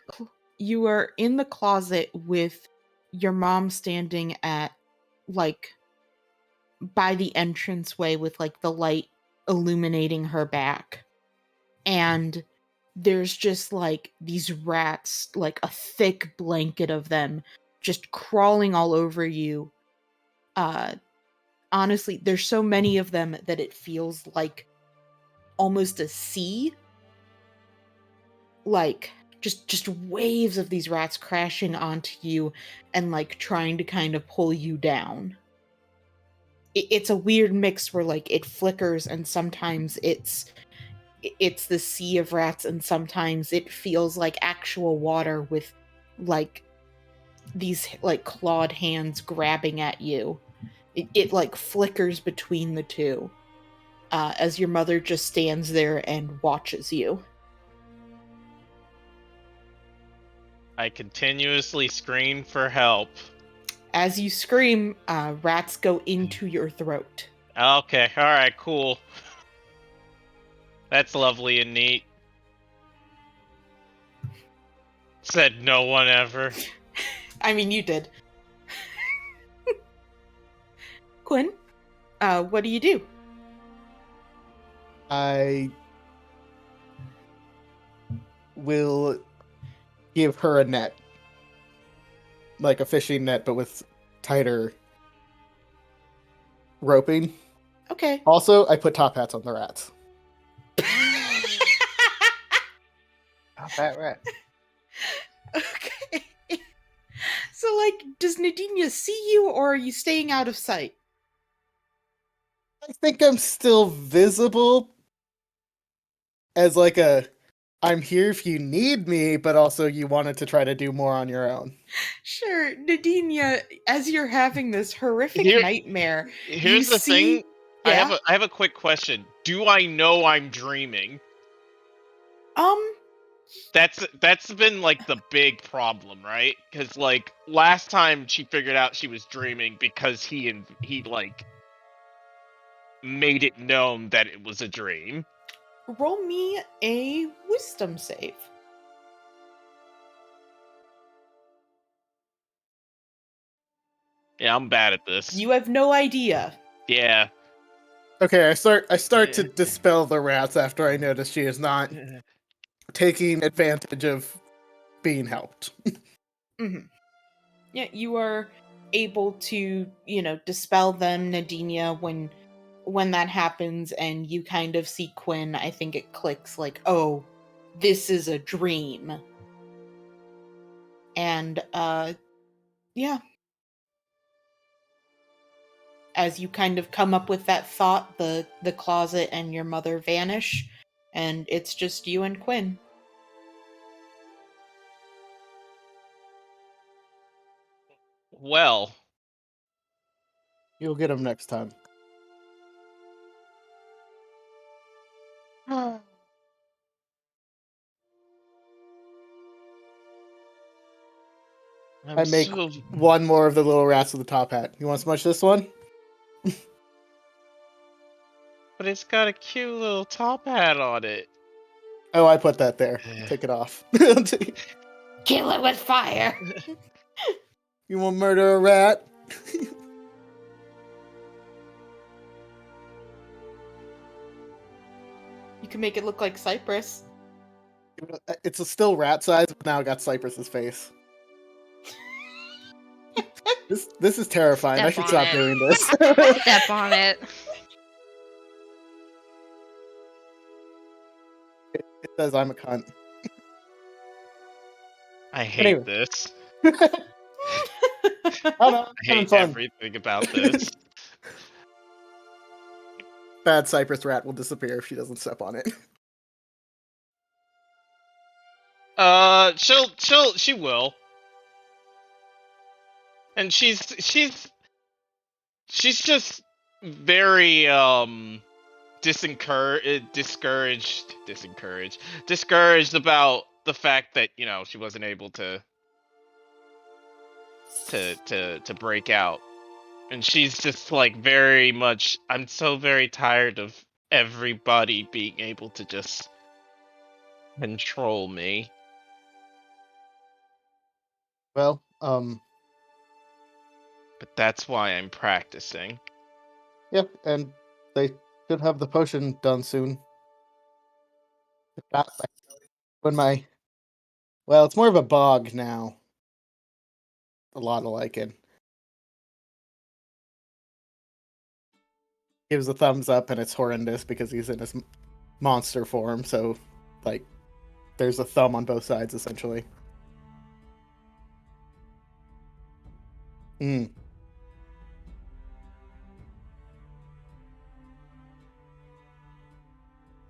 you are in the closet with your mom standing at, like, by the entranceway with, like, the light illuminating her back. And there's just, like, these rats, like a thick blanket of them, just crawling all over you. Honestly, there's so many of them that it feels like almost a sea. Like, just waves of these rats crashing onto you and, like, trying to kind of pull you down. It's a weird mix where, like, it flickers and sometimes it's the sea of rats and sometimes it feels like actual water with, like, these, like, clawed hands grabbing at you. It like flickers between the two as your mother just stands there and watches you. I continuously scream for help. As you scream, rats go into your throat. Okay, alright, cool. That's lovely and neat. Said no one ever. I mean, you did. Quinn, what do you do? I will give her a net. Like a fishing net, but with tighter roping. Okay. Also, I put top hats on the rats. Not that rat. Okay. So, like, does Nadinia see you, or are you staying out of sight? I think I'm still visible as like a I'm here if you need me, but also you wanted to try to do more on your own. Sure, Nadinia, as you're having this horrific Here- nightmare, Here's you the see... thing. I Yeah? have a quick question. Do I know I'm dreaming? That's been like the big problem, right? Because like last time she figured out she was dreaming because he like made it known that it was a dream. Roll me a wisdom save. Yeah, I'm bad at this. You have no idea. Yeah. Okay, I start to dispel the rats after I notice she is not taking advantage of being helped. Mm-hmm. Yeah, you are able to, dispel them, Nadinia, when that happens, and you kind of see Quinn. I think it clicks like, oh, this is a dream. And, yeah. As you kind of come up with that thought, the closet and your mother vanish, and it's just you and Quinn. Well, You'll get them next time. I'm I make so- one more of the little rats with the top hat. You want to smush this one? But it's got a cute little top hat on it. Oh, I put that there. Take it off. Kill it with fire. You want to murder a rat? You can make it look like Cypress. It's a still rat size, but now it got Cypress's face. This is terrifying. I Step should on stop it. doing this. Step on it. It says I'm a cunt. I hate Anyway. this. I don't know, I having hate fun. everything about this. Bad Cypress rat will disappear if she doesn't step on it. She will. And she's just very discouraged about the fact that, you know, she wasn't able to break out. And she's just like very much, I'm so very tired of everybody being able to just control me. Well, But that's why I'm practicing. yeah, and they should have the potion done soon. If not, when my... Well, it's more of a bog now. A lot of lichen. Gives a thumbs up, and it's horrendous because he's in his monster form, so, like, there's a thumb on both sides, essentially. Mm.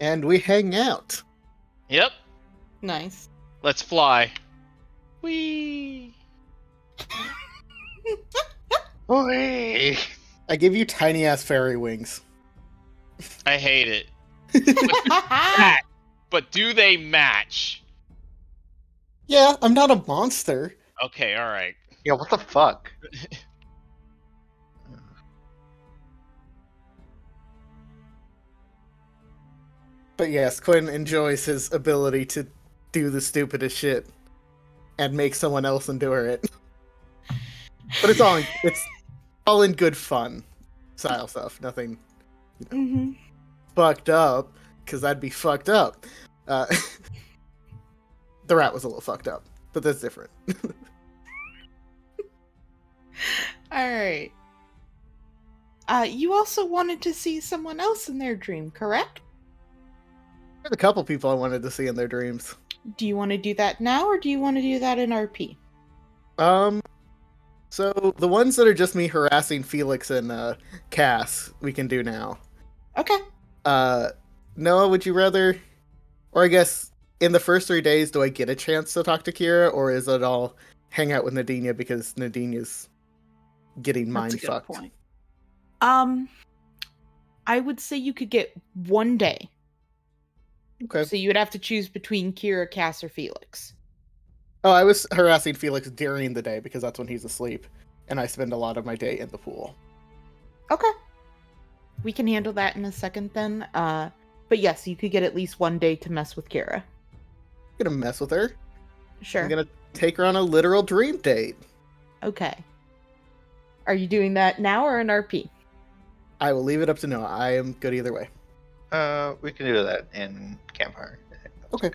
And we hang out. Yep. Nice. Let's fly. Whee! Oi! I give you tiny ass fairy wings. I hate it. But do they match? Yeah, I'm not a monster. Okay, alright. Yeah, what the fuck? But yes, Quinn enjoys his ability to do the stupidest shit and make someone else endure it. But it's all in good fun style stuff. Nothing Mm-hmm. fucked up, because that'd be fucked up. The rat was a little fucked up, but that's different. All right. You also wanted to see someone else in their dream, correct? There's a couple people I wanted to see in their dreams. Do you want to do that now, or do you want to do that in RP? So the ones that are just me harassing Felix and Cass, we can do now. Okay. Noah, would you rather, or I guess in the first 3 days, do I get a chance to talk to Kira, or is it all hang out with Nadinia because Nadinia's getting mind That's a good fucked? point. I would say you could get 1 day. Okay. So you would have to choose between Kira, Cass, or Felix. Oh, I was harassing Felix during the day because that's when he's asleep, and I spend a lot of my day in the pool. Okay. We can handle that in a second then. But yes, you could get at least 1 day to mess with Kira. I'm gonna mess with her. Sure. I'm gonna take her on a literal dream date. Okay. Are you doing that now or in RP? I will leave it up to Noah. I am good either way. We can do that in Campfire. Okay.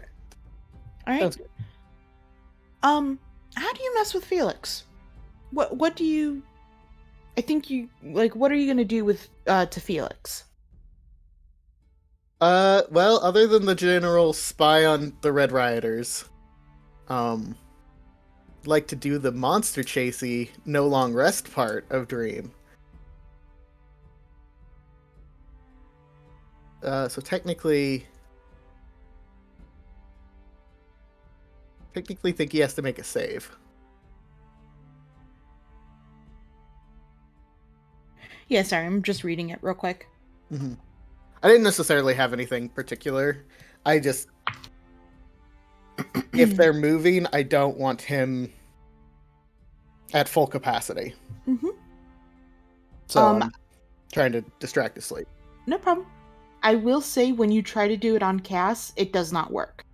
All right. Sounds good. How do you mess with Felix? What do you? I think you like. What are you gonna do with to Felix? Well, other than the general spy on the Red Rioters, like to do the monster chasey, no long rest part of Dream. So technically think he has to make a save. Yeah, sorry, I'm just reading it real quick. Mm-hmm. I didn't necessarily have anything particular. I just, if they're moving, I don't want him at full capacity. Mm-hmm. So Um, I'm trying to distract his sleep. No problem. I will say when you try to do it on Cass, it does not work.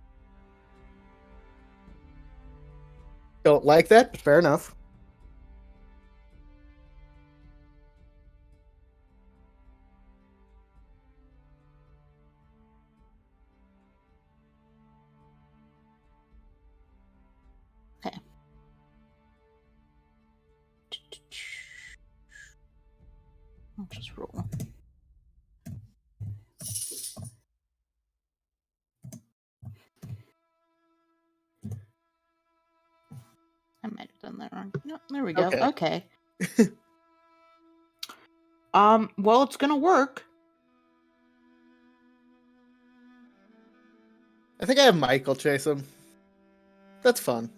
Don't like that, but fair enough. Okay. I'll just roll. I might have done that wrong. No, there we go. Okay. Okay. Well, it's gonna work. I think I have Michael chase him. That's fun.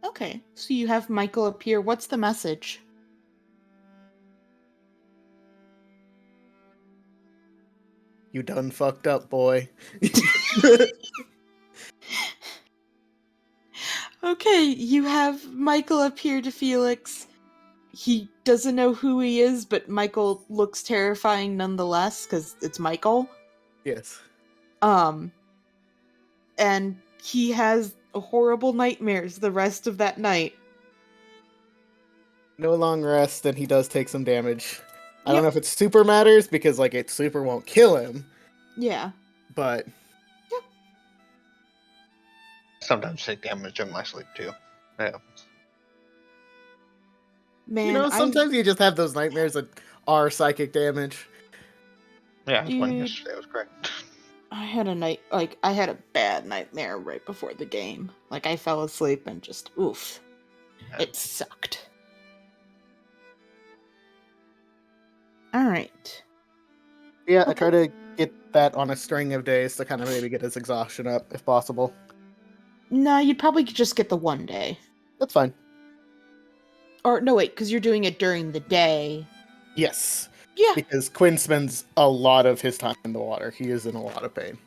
Okay. So you have Michael appear. What's the message? You done fucked up, boy. Okay, you have Michael appear to Felix. He doesn't know who he is, but Michael looks terrifying nonetheless, because it's Michael. Yes. And he has horrible nightmares the rest of that night. No long rest, and he does take some damage. I don't Yep. know if it super matters, because, like, it super won't kill him, Yeah. but... Sometimes take damage in my sleep too. Yeah. Man, You know, sometimes you just have those nightmares that are psychic damage. Yeah, mine Dude. yesterday was great. I had a bad nightmare right before the game. Like, I fell asleep and just, oof. Yeah. It sucked. Alright. Yeah, I Okay. try to get that on a string of days to kind of maybe get his exhaustion up, if possible. No, you'd probably just get the one day. That's fine. Or, no, wait, because you're doing it during the day. Yes, Yeah. because Quinn spends a lot of his time in the water. He is in a lot of pain.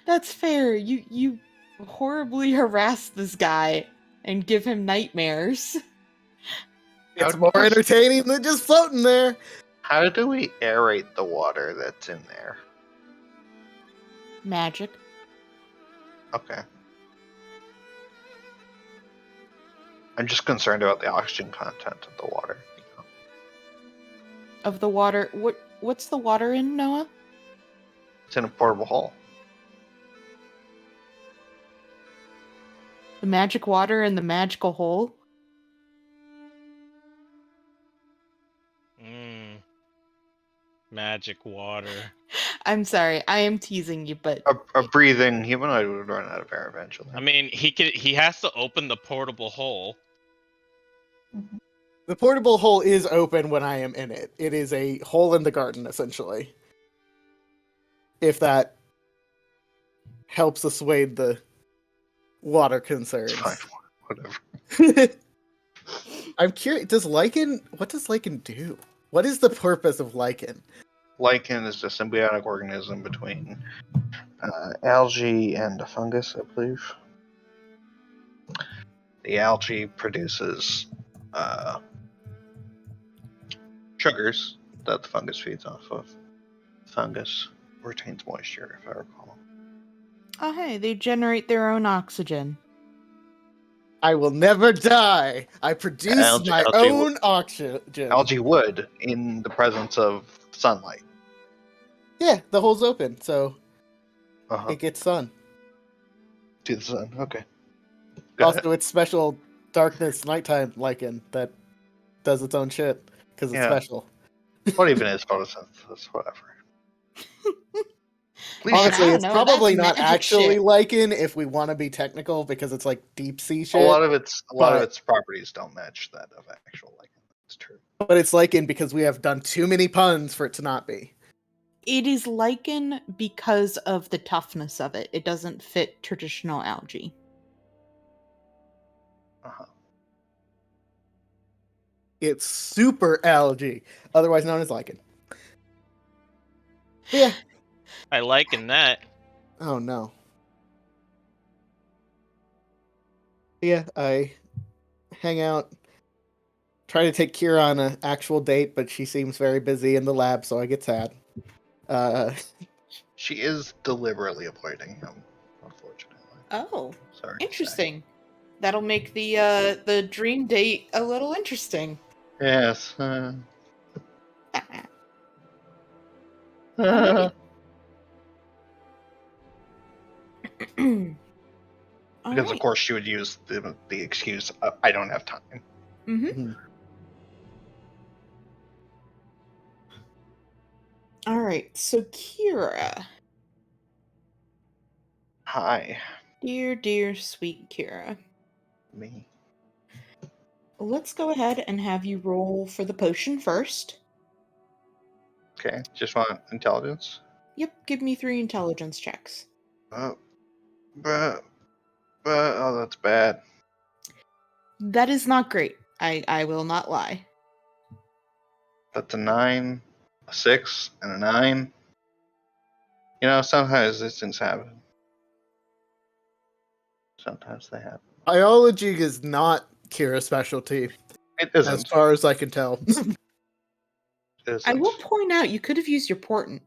That's fair. You horribly harass this guy and give him nightmares. It's more entertaining than just floating there. How do we aerate the water that's in there? Magic. Okay. I'm just concerned about the oxygen content of the water. You know? Of the water. What's the water in, Noah? It's in a portable hull. The magic water in the magical hole? Magic water. I'm sorry, I am teasing you, but A breathing humanoid would run out of air eventually. I mean, he has to open the portable hole. The portable hole is open when I am in it. It is a hole in the garden, essentially. If that helps assuade the water concerns. It's fine. Whatever. I'm curious, what does lichen do? What is the purpose of lichen? Lichen is a symbiotic organism between algae and a fungus, I believe. The algae produces sugars that the fungus feeds off of. Fungus retains moisture, if I recall. oh hey, they generate their own oxygen. I will never die. I produce Algae- my algae own oxygen. Algae would in the presence of sunlight. Yeah, the hole's open, so Uh-huh. it gets sun. To the sun. Okay. Got it. Also, it's special darkness nighttime lichen that does its own shit because it's Yeah. special. What even is photosynthesis? Whatever. Please Honestly, I don't it's know, probably that's not magic actually shit. lichen if we want to be technical because it's like deep sea a shit. lot of its but- properties don't match that of actual lichen. It's true. But it's lichen because we have done too many puns for it to not be. It is lichen because of the toughness of it. It doesn't fit traditional algae. Uh-huh. It's super algae, otherwise known as lichen. Yeah. I liken that. Oh no. Yeah, I hang out, try to take Kira on an actual date, but she seems very busy in the lab, so I get sad. Uh, She is deliberately avoiding him, unfortunately. Oh, Sorry to say. interesting. That'll make the dream date a little interesting. Yes. Alright. Because of course she would use the excuse, I don't have time. Mm-hmm. All right. So Kira, Hi, dear sweet Kira, me. let's go ahead and have you roll for the potion first. Okay, just want intelligence. Yep. Give me 3 intelligence checks. But oh, that's bad. That is not great. I will not lie. That's a 9, a 6, and a 9. You know, sometimes these things happen. Sometimes they happen. biology is not Kira's specialty, It as isn't. far as I can tell. It isn't. I will point out you could have used your portent.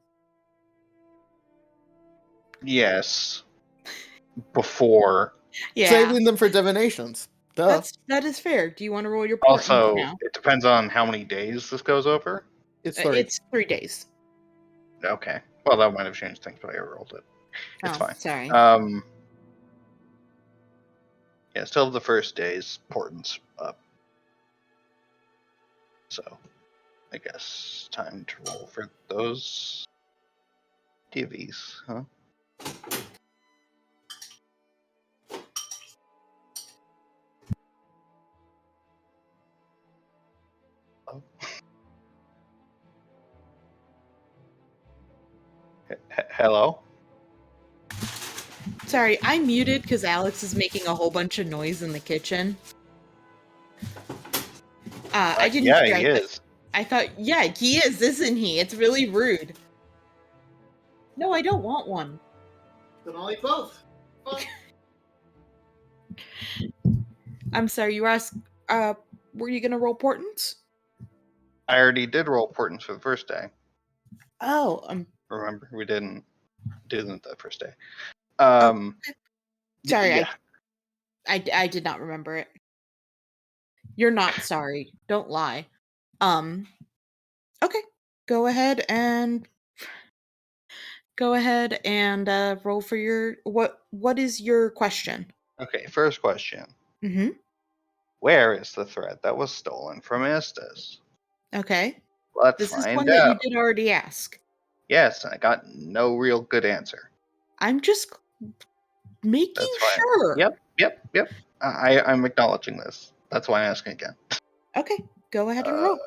Yes. Before. Yeah. Saving them for divinations. Duh. That is fair. Do you want to roll your portent Also, now? it depends on how many days this goes over. It's 3. It's 3 days. Okay. Well, that might have changed things, but I rolled it. It's fine. Sorry. Yeah, still the first day's portents up. So, I guess time to roll for those divvies, huh? Oh. Hello? Sorry, I muted because Alex is making a whole bunch of noise in the kitchen. I didn't. Yeah, think he is. I thought, yeah, he is, isn't he? It's really rude. No, I don't want one. Then I'll eat both. I'm sorry. You asked. Were you gonna roll portents? I already did roll portents for the first day. Oh, Remember, we didn't that first day. sorry. Yeah. I did not remember it. You're not sorry. Don't lie. Okay. Go ahead and roll for your what is your question? Okay, first question. Mm-hmm. Where is the thread that was stolen from Istis? Okay. Let's This is find one that you out. did already ask. Yes, I got no real good answer. I'm just making That's fine. sure. Yep. I'm acknowledging this. That's why I'm asking again. Okay. Go ahead and roll.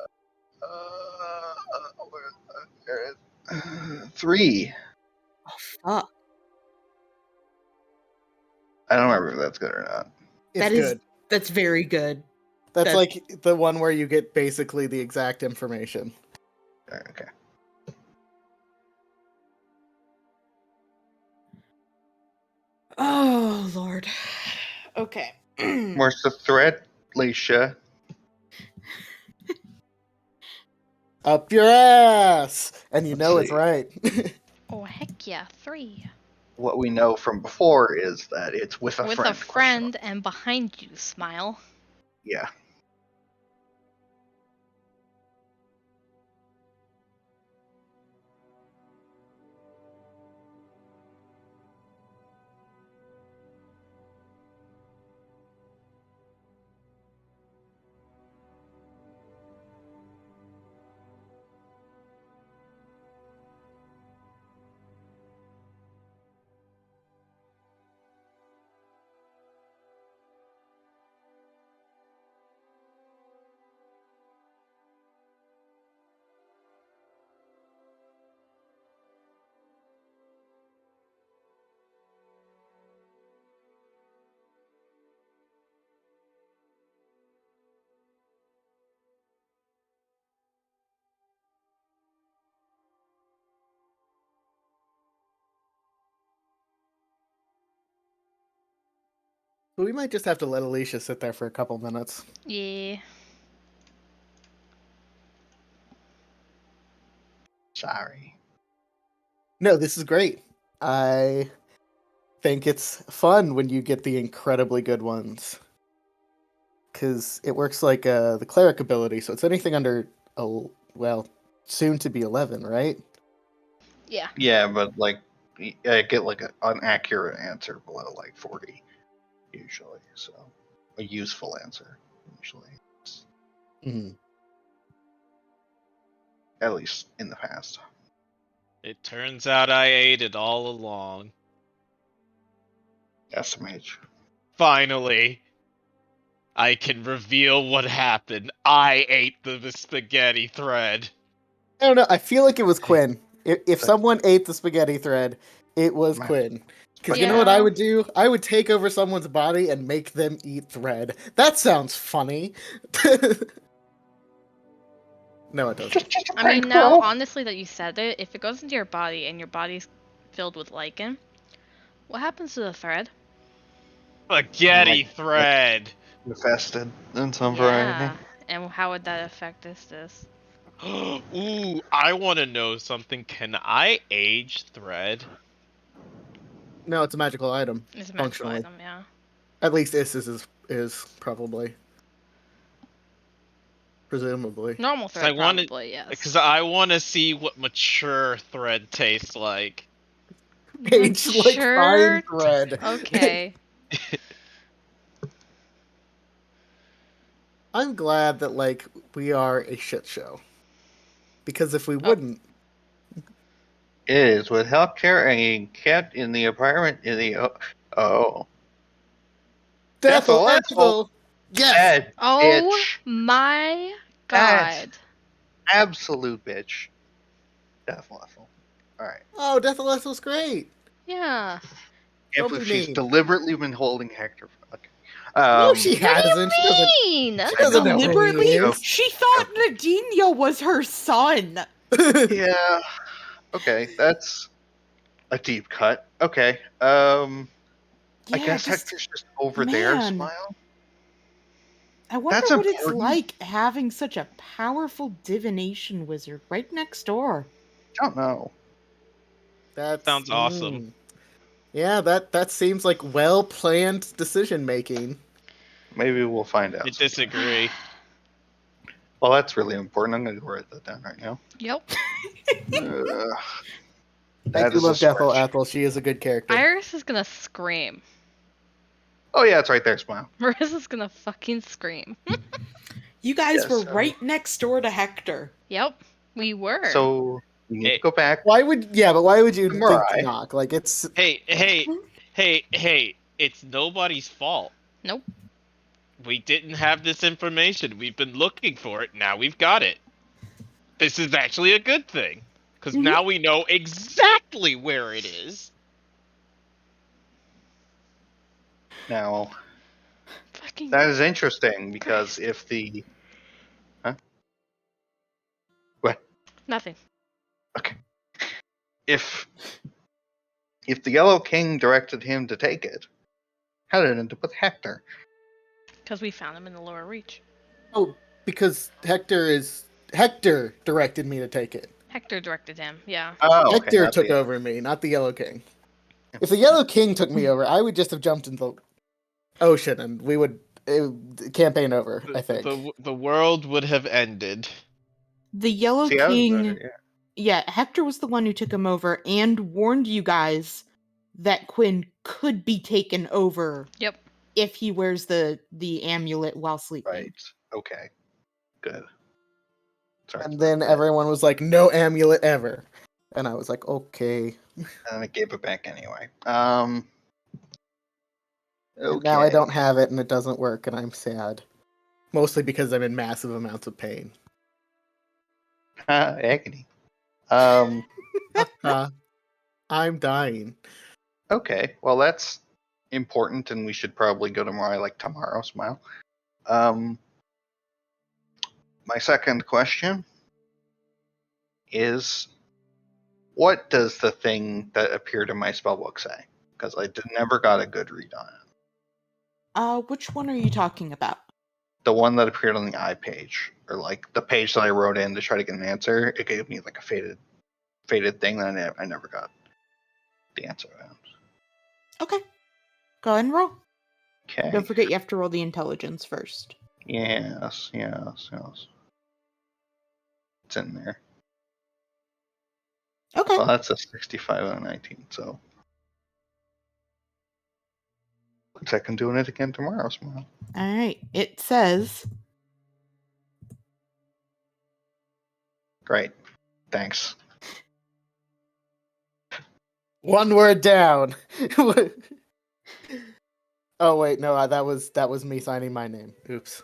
3. Oh, fuck. I don't remember if that's good or not. It's good. That's very good. That's that- like the one where you get basically the exact information. Okay. Oh Lord. Okay. Where's the thread, Leisha? Up your ass! And you Let's know it's see. right. Oh, heck yeah, 3. What we know from before is that it's with a With friend. a friend and behind you, smile. Yeah. But we might just have to let Alicia sit there for a couple minutes. Yeah. Sorry. No, this is great. I think it's fun when you get the incredibly good ones. Because it works like the cleric ability, so it's anything under, soon to be 11, right? Yeah. Yeah, but like, I get like an accurate answer below like 40, usually. So, a useful answer, usually. Mm-hmm. At least in the past. It turns out I ate it all along. SMH. Finally, I can reveal what happened. I ate the spaghetti thread. I don't know. I feel like it was Quinn. If someone ate the spaghetti thread, it was Man. Quinn. Because you know what Yeah. I would do? I would take over someone's body and make them eat thread. That sounds funny. No, it doesn't. I mean, now, honestly, that you said it, if it goes into your body and your body's filled with lichen, what happens to the thread? Spaghetti Like- thread. Infested in some variety. Yeah. And how would that affect this? Ooh, I want to know something. Can I age thread? No, it's a magical item. It's a magical Functionally. item, yeah. At least is probably. Presumably. Normal So I thread, wanted- probably, yes. Because I want to see what mature thread tastes like. Age like fine Mature- thread. Okay. I'm glad that like we are a shit show. Because if we Oh. wouldn't, It is with healthcare and cat in the apartment in the Deathel, Deathel, Ethel! Yes! bad Oh bitch, my That- god. absolute bitch. Deathel. All right. Oh, Deathel Ethel's great! Yeah. Can't Don't be believe she's mean. deliberately been holding Hector. Okay. No, she What do hasn't. She doesn't. you mean? She doesn't know who he Deliberately, is. she thought Nadine was her son. Yeah. Okay, that's a deep cut. Okay. I Yeah, guess just Hector's just over there. man. Smile. I wonder That's what it's important. like having such a powerful divination wizard right next door. Don't know. That Sounds awesome. Yeah, that seems like well planned decision making. Maybe we'll find out. I disagree. Well, that's really important. I'm gonna go write that down right now. Yep. I do love Deathel stretch. Ethel. She is a good character. Iris is gonna scream. Oh yeah, it's right there. Smile. Marissa's gonna fucking scream. You guys Yes, were so- right next door to Hector. Yep. We were. So we need Hey. to go back. Why would you think Samurai. to knock? Like it's Hey, it's nobody's fault. Nope. We didn't have this information. We've been looking for it. Now we've got it. This is actually a good thing. Because Mhm. now we know exactly where it is. Now Fucking that is interesting because if the nothing. okay, if the Yellow King directed him to take it, how did it end up with Hector? Because we found him in the lower reach. because Hector directed me to take it. Hector directed him, yeah. Oh, okay, Hector not took the- over me, not the Yellow King. If the Yellow King took me over, I would just have jumped into the ocean and we would campaign over, I think. The world would have ended. The Yellow See, I was King. better, yeah. Yeah, Hector was the one who took him over and warned you guys that Quinn could be taken over Yep. if he wears the amulet while sleeping. Right. Okay. Good. Sorry. And then everyone was like, no amulet ever. And I was like, okay. And I gave it back anyway. And Okay. now I don't have it and it doesn't work and I'm sad. Mostly because I'm in massive amounts of pain. Agony. I'm dying. Okay. Well, that's important, and we should probably go tomorrow. Tomorrow. Smile. My second question is, what does the thing that appeared in my spellbook say? Because I never got a good read on it. Which one are you talking about? The one that appeared on the I page, or like the page that I wrote in to try to get an answer. It gave me like a faded thing that I never got the answer out. Okay. Go ahead and roll. Okay. Don't forget you have to roll the intelligence first. Yes. It's in there. Okay. Well, that's a 65 out of 19, so looks like I'm doing it again tomorrow. Smile. All right. It says, Great. Thanks. One word down. Oh wait, no, that was me signing my name. Oops.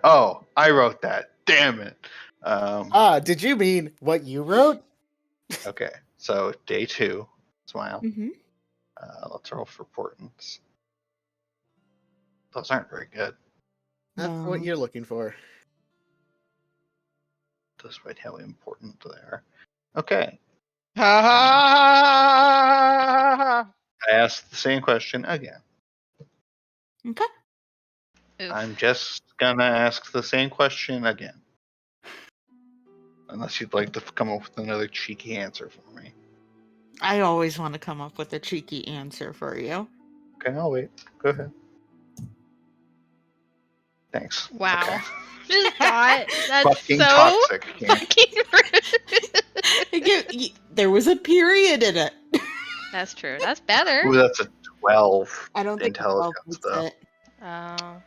Oh, I wrote that. Damn it. Did you mean what you wrote? Okay, so day 2. Smile. mm-hmm. Let's roll for portents. Those aren't very good, That's what No. you're looking for. despite how important they are. Okay, Ha ha! I asked the same question again. Okay. Oof. I'm just gonna ask the same question again. Unless you'd like to come up with another cheeky answer for me. I always want to come up with a cheeky answer for you. Okay, I'll wait. Go ahead. Thanks. Wow. Okay. Just not. That's Fucking so toxic. Can't- fucking rude. There was a period in it. That's true. That's better. Ooh, that's a 12 I don't think intelligence, it's though. it. Oh.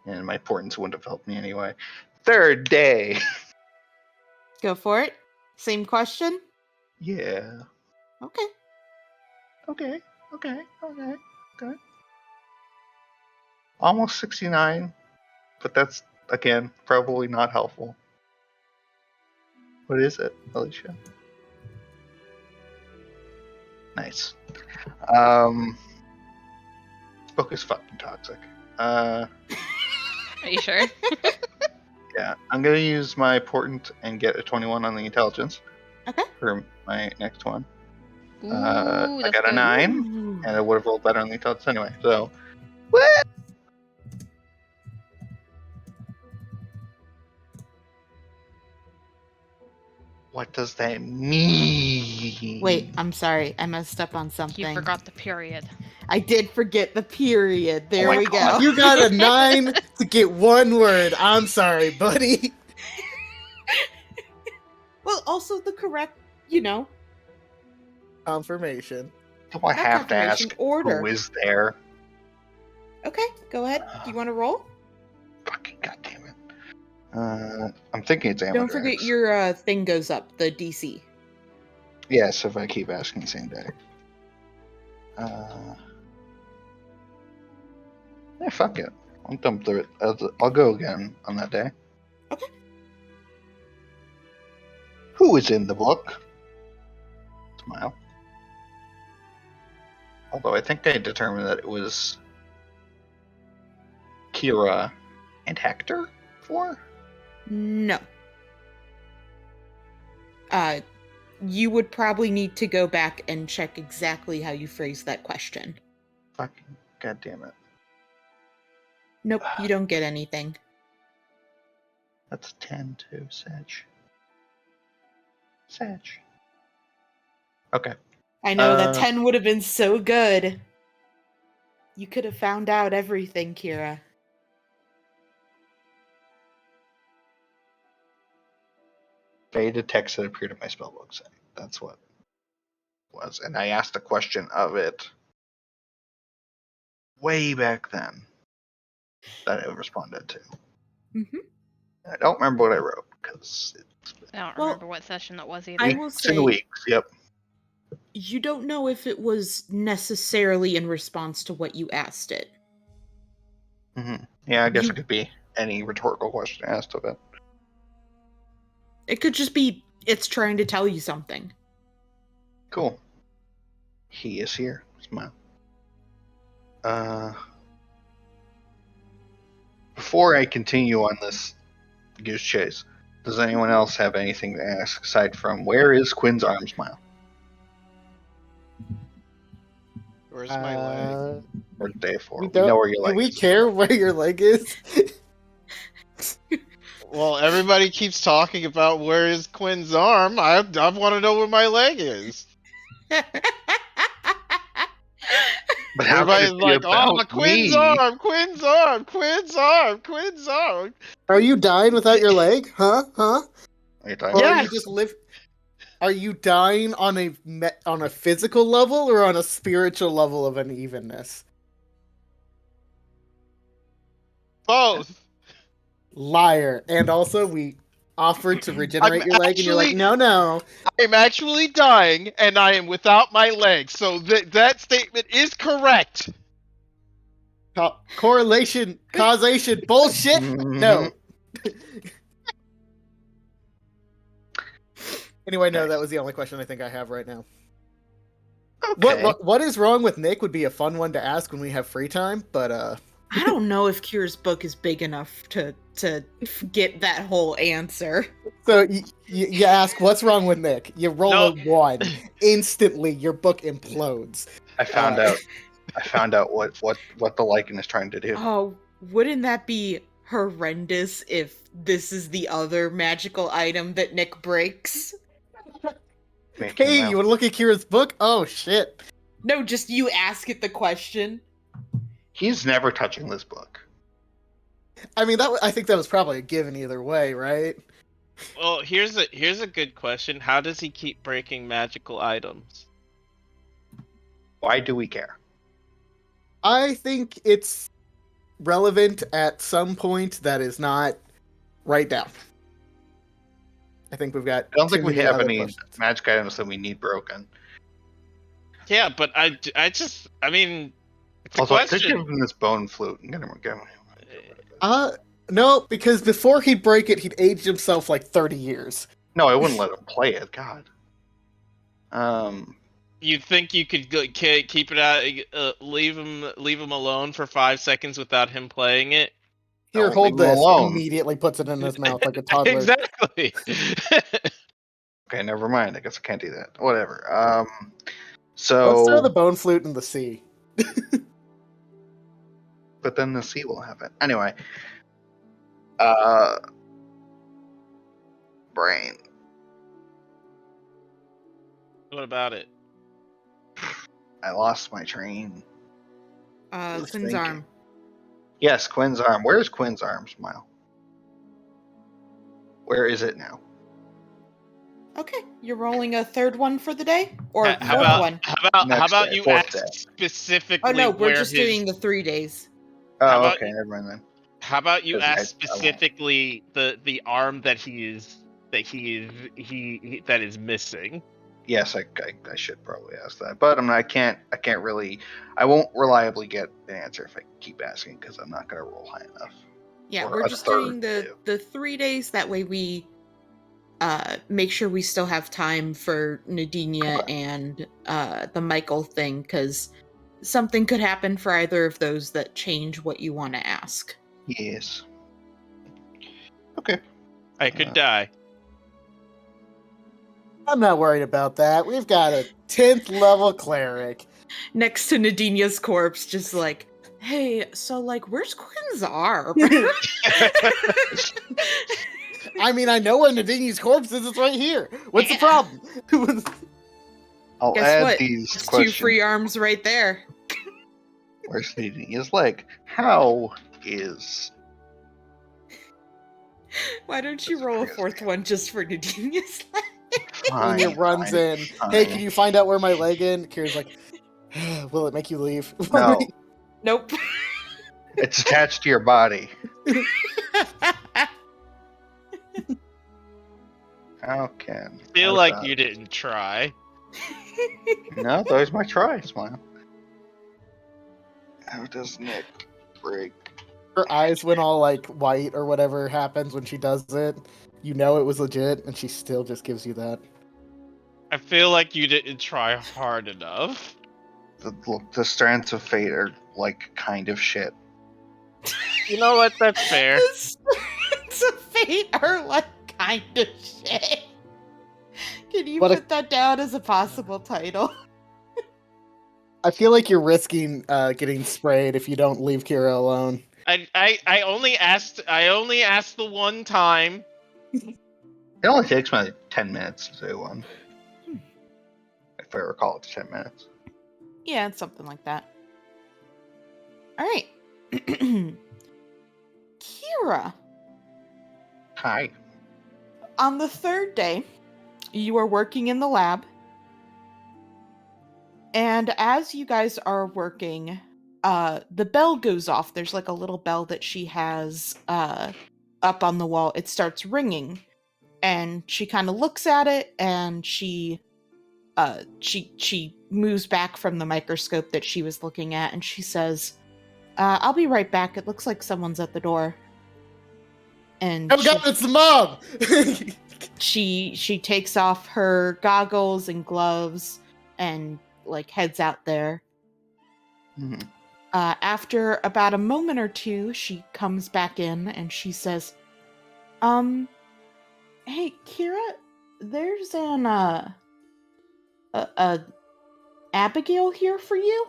And my portents wouldn't have helped me anyway. Third day. Go for it. Same question. Yeah. Okay. Okay. Almost 69, but that's, again, probably not helpful. What is it, Alicia? Nice. Book is fucking toxic. Are you sure? Yeah, I'm gonna use my portent and get a 21 on the intelligence Okay. for my next one. Ooh, I that's got a good. 9, Ooh. and I would have rolled better on the intelligence anyway. So, what? What does that mean? Wait, I'm sorry. I messed up on something. You forgot the period. I did forget the period. There my we God. go. You got a 9 to get one word. I'm sorry, buddy. Well, also the correct, Confirmation. Do I not have to confirmation, ask order. who is there? Okay, go ahead. Do you want to roll? Fucking goddamn it. I'm thinking it's Amadeus. Don't forget your thing goes up, the DC. Yes, if I keep asking the same day. Yeah, fuck it. I'll dump through it. I'll go again on that day. Okay. Who is in the book? Smile. Although I think I determined that it was Kira and Hector for? No. You would probably need to go back and check exactly how you phrased that question. Fucking goddamn it. Nope, you don't get anything. That's 10 too, Sedge. Sedge. Okay. I know that Uh, 10 would have been so good. You could have found out everything, Kira. Faded text that appeared in my spellbook saying that's what it was. And I asked a question of it way back then that it responded to. Mm-hmm. I don't remember what I wrote because it's I don't Well, remember what session that was either. I will weeks and say- weeks. Yep. You don't know if it was necessarily in response to what you asked it. Yeah, I guess You- it could be any rhetorical question asked of it. It could just be it's trying to tell you something. Cool. He is here. Smile. Before I continue on this goose chase, does anyone else have anything to ask aside from where is Quinn's arm? Smile. Where's my leg? Or day 4. We We know don't. where your Do leg we is. care where your leg is? Well, everybody keeps talking about where is Quinn's arm. I want to know where my leg is. But how could Everybody's it be like, "Oh, about Quinn's me? arm, Quinn's arm, Quinn's arm, Quinn's arm." Are you dying without your leg? Huh? What are you talking Or about? are you just live? Are you dying on a physical level or on a spiritual level of unevenness? Both. Liar. And also, we offered to regenerate I'm your leg, and you're like, actually- no. I'm actually dying, and I am without my leg. So that statement is correct. Correlation, causation, bullshit. No. Anyway, no, that was the only question I think I have right now. Okay. What is wrong with Nick would be a fun one to ask when we have free time, but I don't know if Kira's book is big enough to get that whole answer. so you ask what's wrong with Nick. You roll a 1, instantly your book implodes. I found out. I found out what the lichen is trying to do. Oh, wouldn't that be horrendous if this is the other magical item that Nick breaks? Make him Hey, out. you want to look at Kira's book? Oh shit! No, just you ask it the question. He's never touching this book. I mean, I think that was probably a given either way, right? Well, here's a good question. How does he keep breaking magical items? Why do we care? I think it's relevant at some point that is not right now. I think we've got. I don't think too we many have other any questions. magic items that we need broken. Yeah, but I mean, it's a Also, I could give question. him this bone flute and get him. No, because before he'd break it, he'd aged himself like 30 years. No, I wouldn't let him play it. God. You think you could keep it out, leave him alone for 5 seconds without him playing it? Here, Don't hold leave him this. alone. Immediately puts it in his mouth like a toddler. Exactly. Okay, never mind. I guess I can't do that. Whatever. Let's throw the So, bone flute in the sea. but then the sea will have it. Anyway. Brain. What about it? I lost my train. Just Quinn's thinking. arm. Yes, Quinn's arm. Where's Quinn's arm, Smile? Where is it now? Okay, you're rolling a third one for the day? Or How fourth about one? how Next about day, you fourth ask day. specifically? Oh no, we're where just his- doing the 3 days. How Oh, about- okay, never mind then. How about you Because I ask won't. specifically the arm that he is missing? Yes, I should probably ask that, but I can't really. I won't reliably get an answer if I keep asking because I'm not gonna roll high enough. Yeah, Or we're a just third doing day. the 3 days. That way we make sure we still have time for Nadinia Okay. and the Michael thing, because something could happen for either of those that change what you want to ask. Yes. Okay. I could die. I'm not worried about that. We've got a 10th level cleric. Next to Nadinia's corpse, just like, hey, so like, where's Quinn's arm? I mean, I know where Nadini's corpse is. It's right here. What's the problem? I'll Guess add what? these It's questions. 2 free arms right there. Where's Nadinia's leg? How is? Oh, Why don't you That's roll a crazy. 4th one just for Nadinia's leg? When he Fine, runs fine, in, fine. hey, can you find out where my leg is? Kira's like, will it make you leave? No, Nope. it's attached to your body. How can? Feel how like about- you didn't try. No, those my try. Smile. How does Nick break? Her eyes went all like white or whatever happens when she does it. You know it was legit, and she still just gives you that. I feel like you didn't try hard enough. The strands of fate are like kind of shit. You know what? That's fair. It's a fate are like kind of shit. Can you What a- put that down as a possible title? I feel like you're risking getting sprayed if you don't leave Kira alone. I only asked the one time. It only takes me 10 minutes to do one. If I recall, it's 10 minutes. Yeah, it's something like that. All right. Kira, Hi. on the third day, you are working in the lab. And as you guys are working, the bell goes off. There's like a little bell that she has up on the wall. It starts ringing. And she kind of looks at it and she moves back from the microscope that she was looking at and she says, I'll be right back. It looks like someone's at the door. And Oh god, it's the mom! she takes off her goggles and gloves and like heads out there. Mhm. After about a moment or two, she comes back in and she says, hey, Kira, there's an, a Abigail here for you?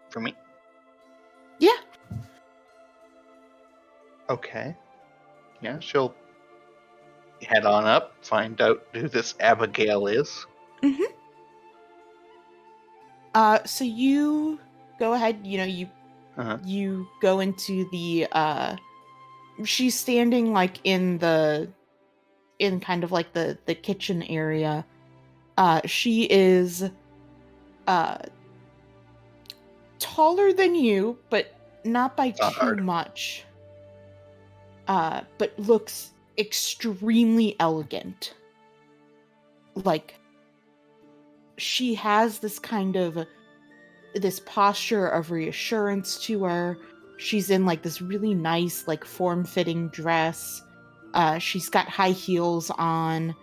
For me? Yeah. Okay. Yeah, she'll head on up, find out who this Abigail is. Mm-hmm. So you go ahead, you go into the, she's standing, like, in kind of, like, the kitchen area. She is, taller than you, but not by Not too hard. much. But looks extremely elegant. Like, she has this kind of this posture of reassurance to her. She's in like this really nice, like form-fitting dress. She's got high heels on.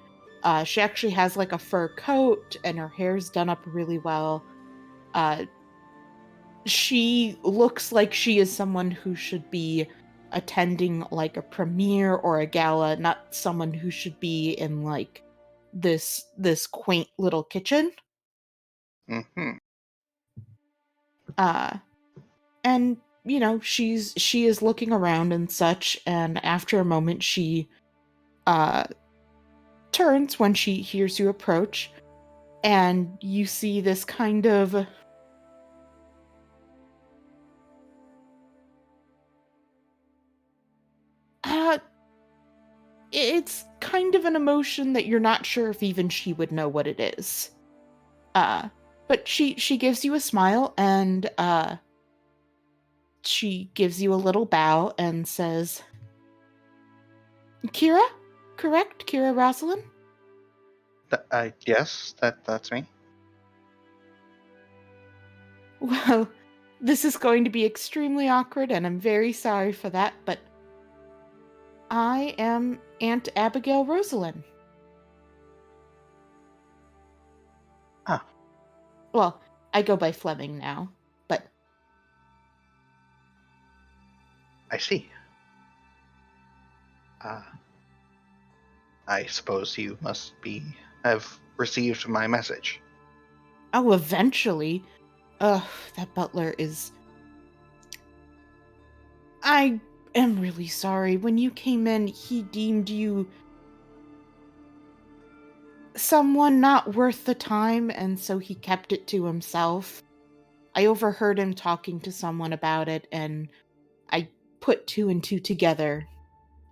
She actually has like a fur coat and her hair's done up really well. She looks like she is someone who should be attending like a premiere or a gala, not someone who should be in like this quaint little kitchen. Mm-hmm. And she is looking around and such, and after a moment she turns when she hears you approach, and you see this kind of it's kind of an emotion that you're not sure if even she would know what it is. But she gives you a smile and she gives you a little bow and says, Kira? Correct? Kira Rosalind? Yes, that's me. Well, this is going to be extremely awkward and I'm very sorry for that, but I am Aunt Abigail Rosalind. Ah. Well, I go by Fleming now, but I see. I suppose you must have received my message. oh, eventually. Ugh, that butler is... I am really sorry. When you came in, he deemed you someone not worth the time, and so he kept it to himself. I overheard him talking to someone about it, and I put two and two together,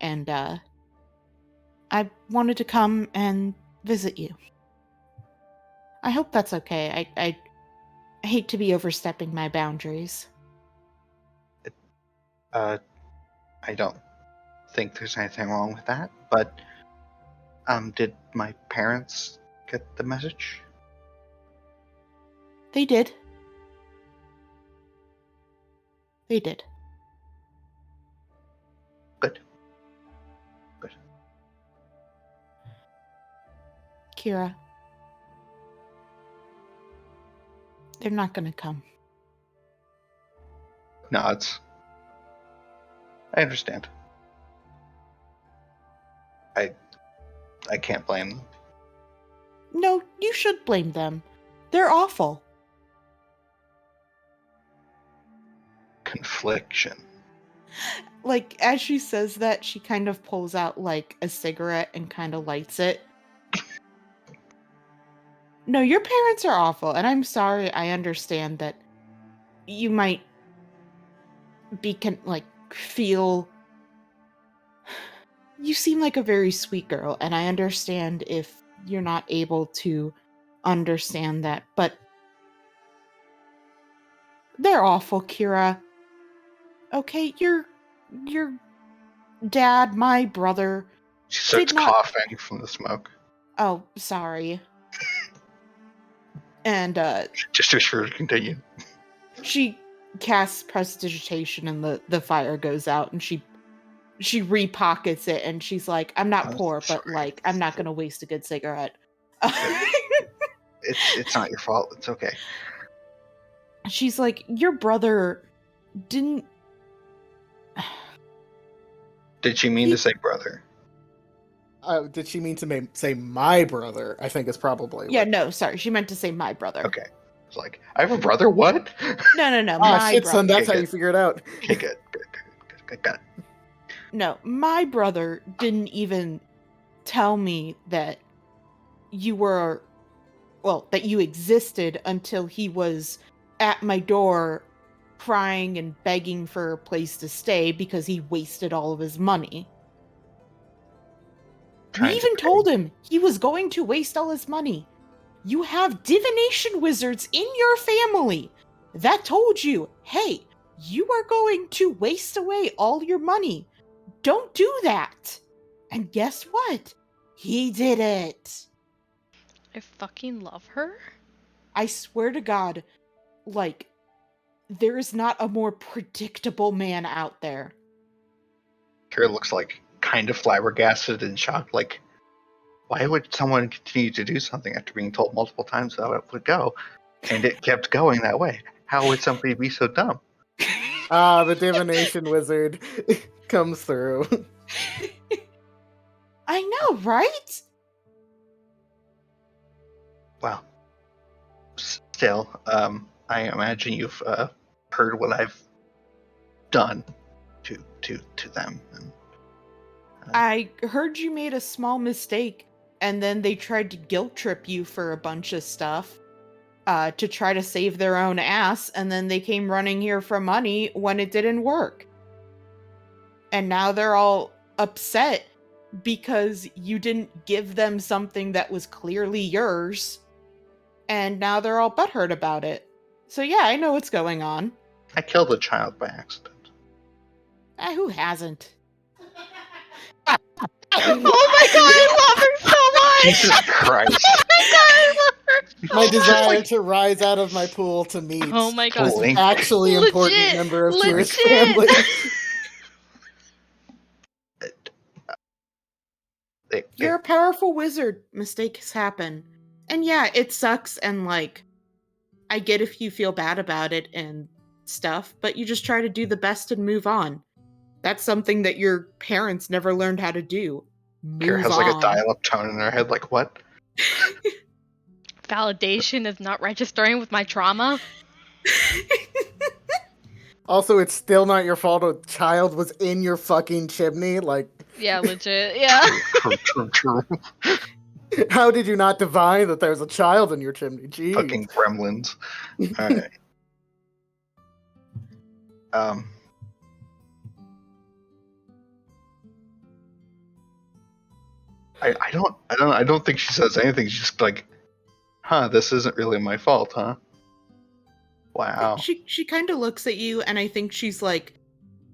and I wanted to come and visit you. I hope that's okay. I hate to be overstepping my boundaries. I don't think there's anything wrong with that, but did my parents get the message? They did. They did. Good. Good. Kira. They're not gonna come. Nods. I understand. I can't blame them. No, you should blame them. They're awful. Confliction. Like, as she says that, she kind of pulls out, like, a cigarette and kind of lights it. No, your parents are awful, and I'm sorry. I understand that you might be, feel... You seem like a very sweet girl, and I understand if you're not able to understand that, but they're awful, Kira. Okay, your dad, my brother... She starts Did not- coughing from the smoke. Oh, sorry. And, Just to sure to continue. she casts prestidigitation and the fire goes out, and she repockets it, and she's like, I'm not Oh, poor, but, sorry. like, I'm not gonna waste a good cigarette. It's not your fault. It's okay. She's like, your brother didn't... Did she mean to say brother? Did she mean to say my brother? I think is probably. Yeah, no, sorry. She meant to say my brother. Okay. It's like, I have a brother? What? No, Ah, my shit, brother. son. That's Okay, how good. you figure it out. Okay, good. Got it. No, my brother didn't even tell me that you were... Well, that you existed until he was at my door crying and begging for a place to stay because he wasted all of his money. Trying We to even pay. told him he was going to waste all his money. You have divination wizards in your family that told you, hey, you are going to waste away all your money. Don't do that. And guess what? He did it. I fucking love her. I swear to God, like, there is not a more predictable man out there. Kira looks like kind of flabbergasted and shocked. Like, why would someone continue to do something after being told multiple times how it would go? And it kept going that way. How would somebody be so dumb? Ah, the divination wizard comes through. I know, right? Well, still, I imagine you've heard what I've done to them. And, I heard you made a small mistake, and then they tried to guilt trip you for a bunch of stuff to try to save their own ass, and then they came running here for money when it didn't work. And now they're all upset because you didn't give them something that was clearly yours, and now they're all butthurt about it. So yeah, I know what's going on. I killed a child by accident. Who hasn't? Oh my god, I love her so much! Jesus Christ. Oh my god, I love her! My desire to rise out of my pool to meet Oh my god. Holy- this actually important Legit, member of Kira's legit. family. You're a powerful wizard. Mistakes happen. And yeah, it sucks, and like, I get if you feel bad about it and stuff, but you just try to do the best and move on. That's something that your parents never learned how to do. Kira Move has like a on. dial-up tone in her head, like, what? Validation is not registering with my trauma. Also, it's still not your fault a child was in your fucking chimney. Like, Yeah, legit. Yeah. True. how did you not divine that there's a child in your chimney? Jeez. Fucking gremlins. Alright. I don't think she says anything. She's just like, huh, this isn't really my fault, huh? Wow. She kind of looks at you, and I think she's like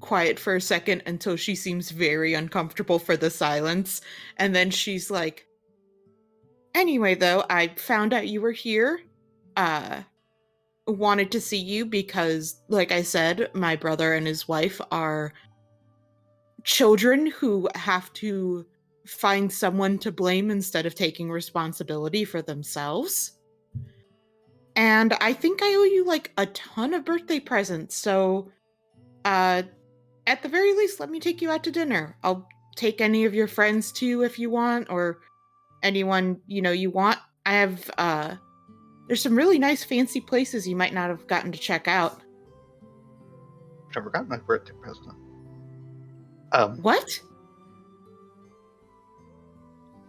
quiet for a second until she seems very uncomfortable for the silence, and then she's like, anyway, though, I found out you were here. Wanted to see you because, like I said, my brother and his wife are children who have to find someone to blame instead of taking responsibility for themselves. And I think I owe you like a ton of birthday presents, so at the very least, let me take you out to dinner. I'll take any of your friends too if you want, or anyone you want. I have there's some really nice fancy places you might not have gotten to check out. I've never gotten a birthday present. What?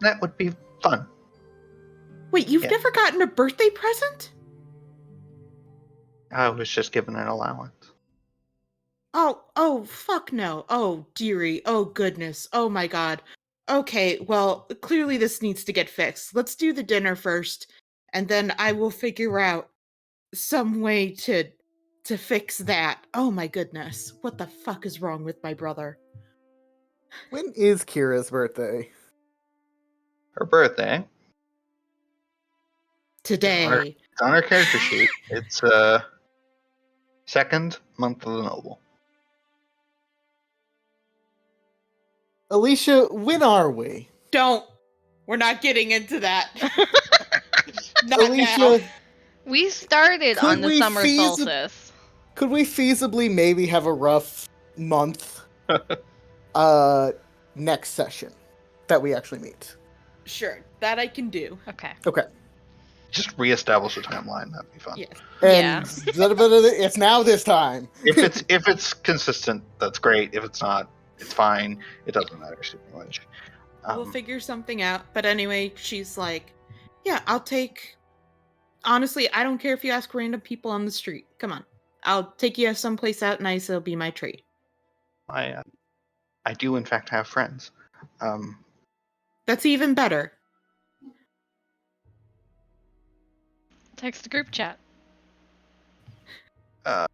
That would be fun. Wait, you've Yeah. never gotten a birthday present? I was just given an allowance. Oh, fuck no. Oh, dearie. Oh, goodness. Oh, my God. Okay, well, clearly this needs to get fixed. Let's do the dinner first, and then I will figure out some way to fix that. Oh, my goodness. What the fuck is wrong with my brother? When is Kira's birthday? Her birthday. Today. It's on her character sheet. It's second month of the noble. Alicia, when are we? Don't. We're not getting into that. Not Alicia, now. We started Could on the we summer solstice. could we feasibly maybe have a rough month next session that we actually meet? Sure, that I can do. Okay. Okay. Just reestablish a timeline. That'd be fun. Yes. And it's now this time. If it's consistent, that's great. If it's not, it's fine. It doesn't matter super much. We'll figure something out. But anyway, she's like, yeah, I'll take... Honestly, I don't care if you ask random people on the street. Come on. I'll take you someplace out nice. It'll be my treat. I do in fact have friends. That's even better. Text the group chat. Dot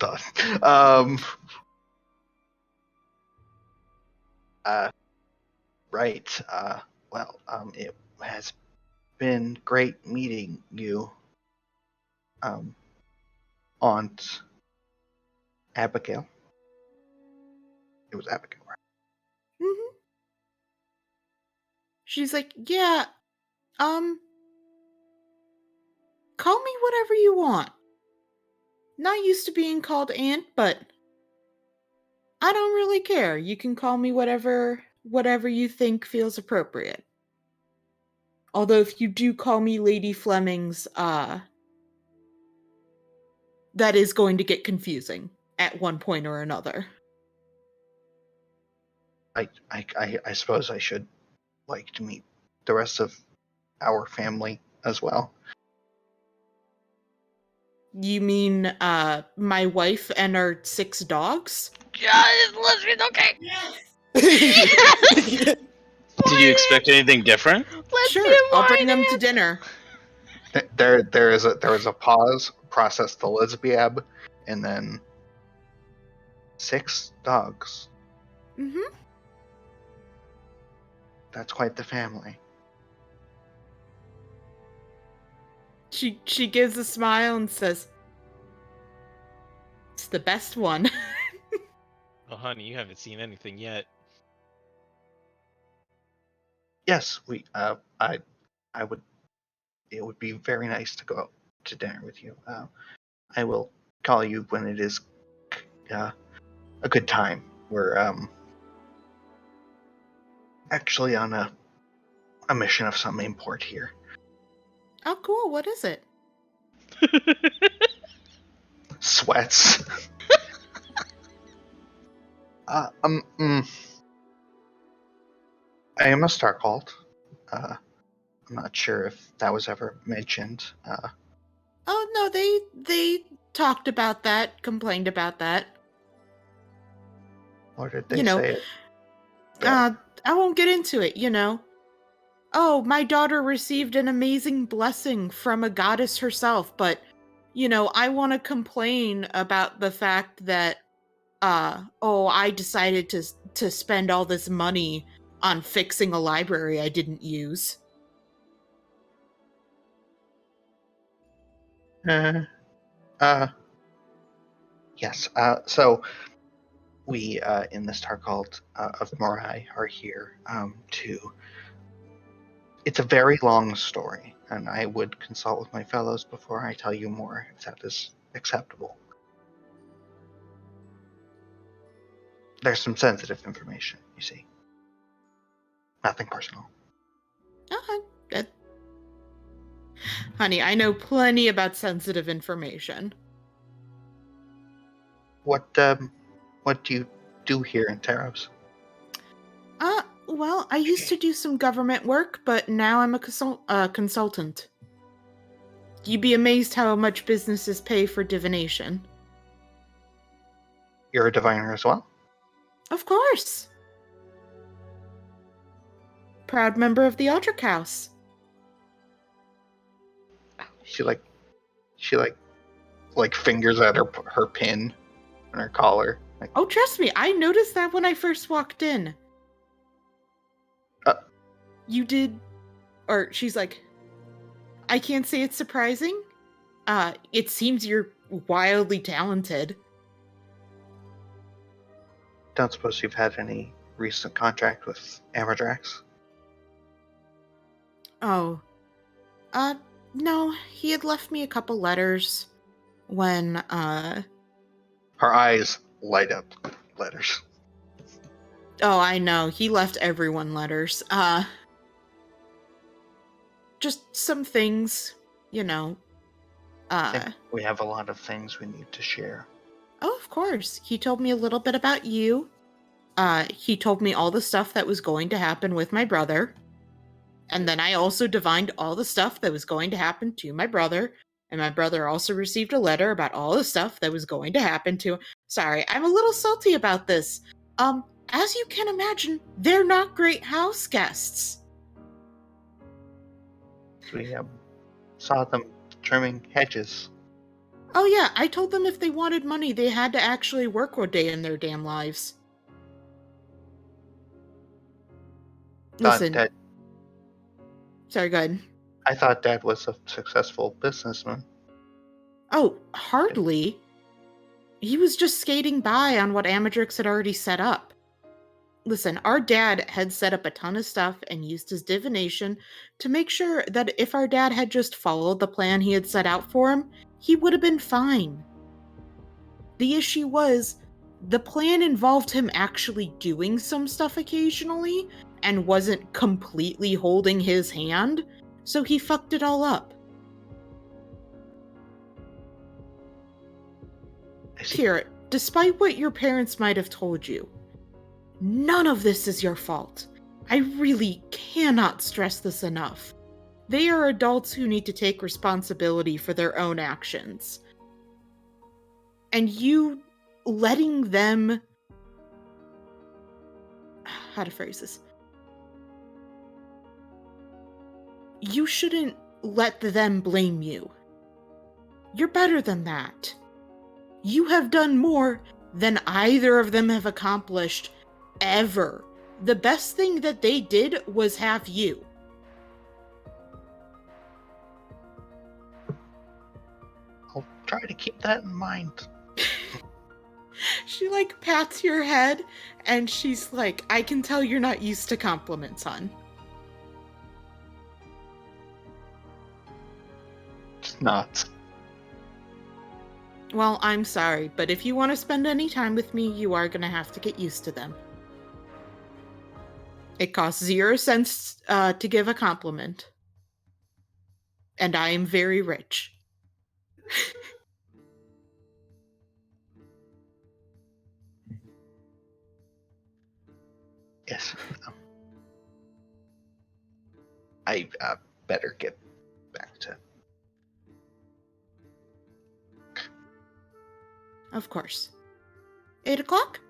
dot. Right. Well, it has been great meeting you, Aunt Abigail. It was Abigail, right? Mm-hmm. She's like, yeah, call me whatever you want. Not used to being called aunt, but I don't really care. You can call me whatever you think feels appropriate. Although if you do call me Lady Flemings, that is going to get confusing at one point or another. I suppose I should like to meet the rest of our family as well. You mean my wife and our 6 dogs? Yeah, it's lesbian, okay. Did you expect anything different? Lesbian Sure, I'll bring wine them to dinner. There was a pause, process the lesbiab, and then 6 dogs. Mm-hmm. That's quite the family. She gives a smile and says, "It's the best one." Oh, honey, you haven't seen anything yet. Yes, we. I would. It would be very nice to go out to dinner with you. I will call you when it is a good time. We're actually on a mission of some import here. Oh, cool. What is it? Sweats. I am a Starcult. I'm not sure if that was ever mentioned. Oh no, they talked about that, complained about that. Or did they You know, say it? I won't get into it, you know. Oh, my daughter received an amazing blessing from a goddess herself, but you know, I want to complain about the fact that I decided to spend all this money on fixing a library I didn't use. Yes. So we in the Starcult of Morai are here to. It's a very long story, and I would consult with my fellows before I tell you more, if that is acceptable. There's some sensitive information, you see. Nothing personal. Okay, good. Honey, I know plenty about sensitive information. What do you do here in Taros? Well, I used to do some government work, but now I'm a consultant. You'd be amazed how much businesses pay for divination. You're a diviner as well? Of course. Proud member of the Aldrich House. She fingers at her pin and her collar. Like, Oh, trust me, I noticed that when I first walked in. You did, or she's like, I can't say it's surprising. It seems you're wildly talented. don't suppose you've had any recent contact with Amadrax? Oh. No, he had left me a couple letters when, Her eyes light up. Letters. Oh, I know, he left everyone letters. Just some things, you know. I think we have a lot of things we need to share. Oh, of course. He told me a little bit about you. He told me all the stuff that was going to happen with my brother. And then I also divined all the stuff that was going to happen to my brother. And my brother also received a letter about all the stuff that was going to happen to... Sorry, I'm a little salty about this. As you can imagine, they're not great house guests. We saw them trimming hedges. Oh yeah, I told them if they wanted money, they had to actually work one day in their damn lives. Listen. Dad, Sorry, go ahead. I thought Dad was a successful businessman. Oh, hardly. He was just skating by on what Amadrix had already set up. Listen, our dad had set up a ton of stuff and used his divination to make sure that if our dad had just followed the plan he had set out for him, he would have been fine. The issue was, the plan involved him actually doing some stuff occasionally and wasn't completely holding his hand, so he fucked it all up. Kira, despite what your parents might have told you, none of this is your fault. I really cannot stress this enough. They are adults who need to take responsibility for their own actions. And you letting them... How to phrase this? You shouldn't let them blame you. You're better than that. You have done more than either of them have accomplished ever. The best thing that they did was have you. I'll try to keep that in mind. She like pats your head and she's like, I can tell you're not used to compliments, hon. It's not. Well, I'm sorry, but if you want to spend any time with me, you are going to have to get used to them. It costs 0 cents to give a compliment. And I am very rich. Yes. I better get back to... Of course. 8 o'clock?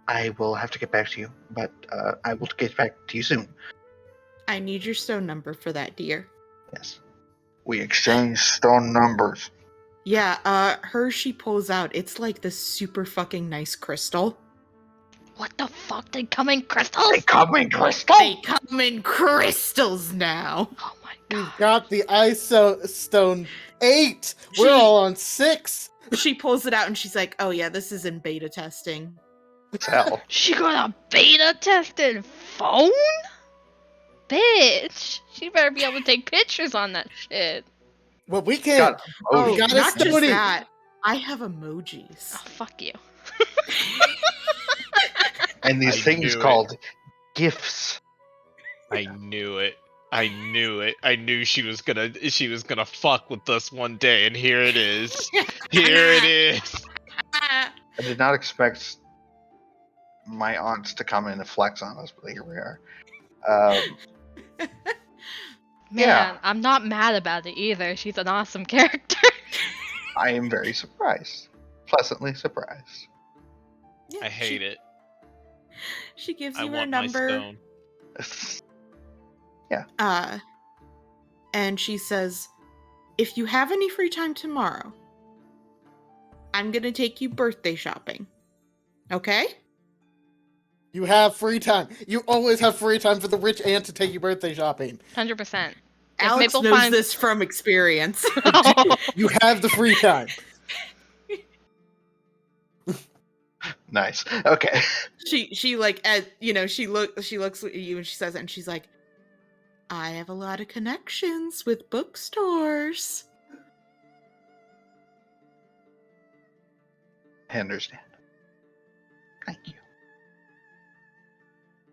I will have to get back to you, but I will get back to you soon. I need your stone number for that, dear. Yes. We exchange stone numbers. Yeah, her she pulls out. It's like this super fucking nice crystal. What the fuck? They come in crystals? They come in crystal? They come in crystals now. Oh my We've god. got the ISO stone 8. We're She- all on 6. She pulls it out and she's like, oh yeah, this is in beta testing. Hell. She got a beta tested phone? Bitch. She better be able to take pictures on that shit. Well, we can't. God, Oh, we got a not just stony. that. I have emojis. Oh, fuck you. and these I things knew it. called gifts. I knew it. I knew it. I knew she was gonna fuck with us one day, and here it is. Here it is. I did not expect my aunts to come in and flex on us, but here we are. Man, Yeah. I'm not mad about it either. She's an awesome character. I am very surprised. Pleasantly surprised. Yeah, I hate it. She gives I you her want my number. stone. And she says, if you have any free time tomorrow, I'm gonna take you birthday shopping. Okay? You have free time. You always have free time for the rich aunt to take you birthday shopping. 100%. Alex Maple knows finds- this from experience. You have the free time. Nice. Okay. she like she looks at you and she says it and she's like, I have a lot of connections with bookstores. I understand. Thank you.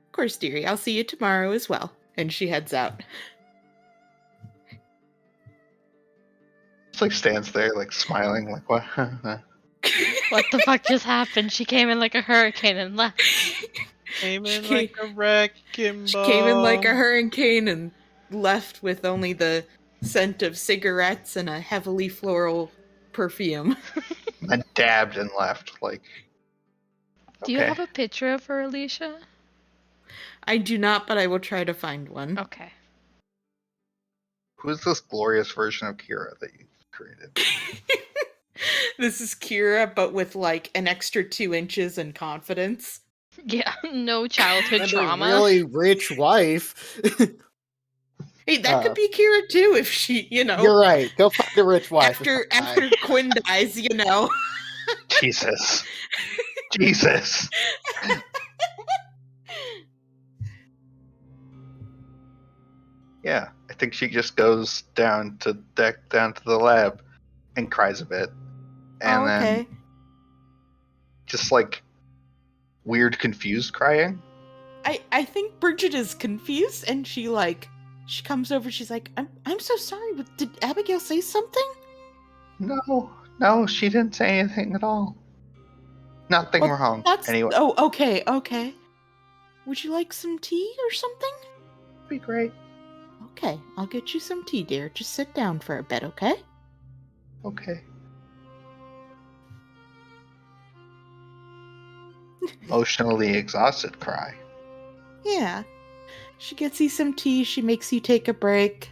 Of course, dearie, I'll see you tomorrow as well. And she heads out. Just like stands there, like smiling, like what? What the fuck just happened? She came in like a hurricane and left. Came in She came- like a wrecking She came in like a ball. hurricane and left with only the scent of cigarettes and a heavily floral perfume. I dabbed and left. Like, Do you okay. have a picture of her, Alicia? I do not, but I will try to find one. Okay. Who's this glorious version of Kira that you created? This is Kira, but with like an extra 2 inches and confidence. Yeah, no childhood And trauma. a really rich wife. Hey, that could be Kira too if she, You're right. Go find a rich wife. after Quinn dies, Jesus. Jesus. Yeah, I think she just goes down to the lab and cries a bit. And Oh, okay. then just like weird confused crying. I think Bridget is confused and she comes over, she's like, I'm so sorry, but did Abigail say something? No, she didn't say anything at all. Nothing Well, wrong. That's Anyway, Oh, okay. Would you like some tea or something? be great. Okay, I'll get you some tea, dear. Just sit down for a bit, okay? Okay. Emotionally exhausted cry. Yeah. She gets you some tea, she makes you take a break.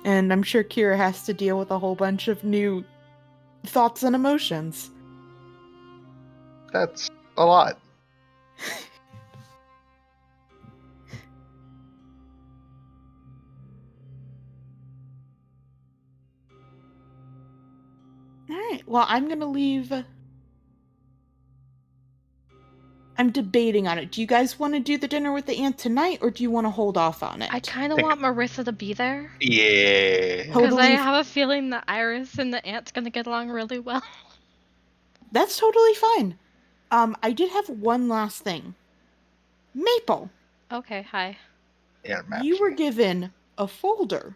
And I'm sure Kira has to deal with a whole bunch of new thoughts and emotions. That's a lot. Alright, well, I'm gonna leave. I'm debating on it. Do you guys want to do the dinner with the aunt tonight, or do you want to hold off on it? I kind of Think- want Marissa to be there. Yeah. Ho- Because I Totally. have a feeling that Iris and the aunt's gonna get along really well. That's totally fine. I did have one last thing. Maple, Okay, hi. Yeah, Matt. you were given a folder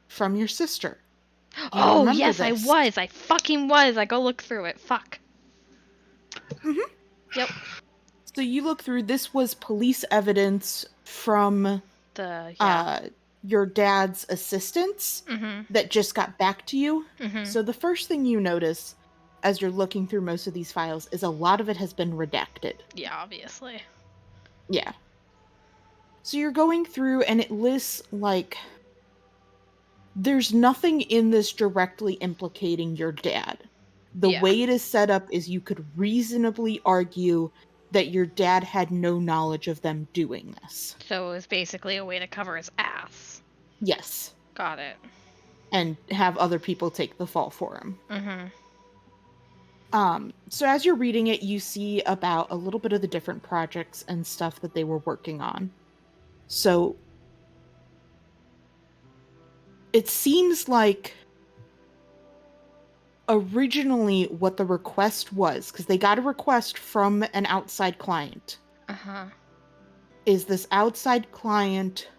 from your sister. Do you Oh, remember yes, this? I was. I fucking was. I go look through it. Fuck. So you look through, this was police evidence from Yeah. your dad's assistants Mm-hmm. that just got back to you. Mm-hmm. So the first thing you notice as you're looking through most of these files is a lot of it has been redacted. Yeah, obviously. Yeah. So you're going through and it lists, like, there's nothing in this directly implicating your dad. The Yeah. way it is set up is you could reasonably argue that your dad had no knowledge of them doing this. So it was basically a way to cover his ass. Yes. Got it. And have other people take the fall for him. Mm-hmm. So as you're reading it, you see about a little bit of the different projects and stuff that they were working on. So it seems like originally what the request was, because they got a request from an outside client, Uh-huh. is this outside client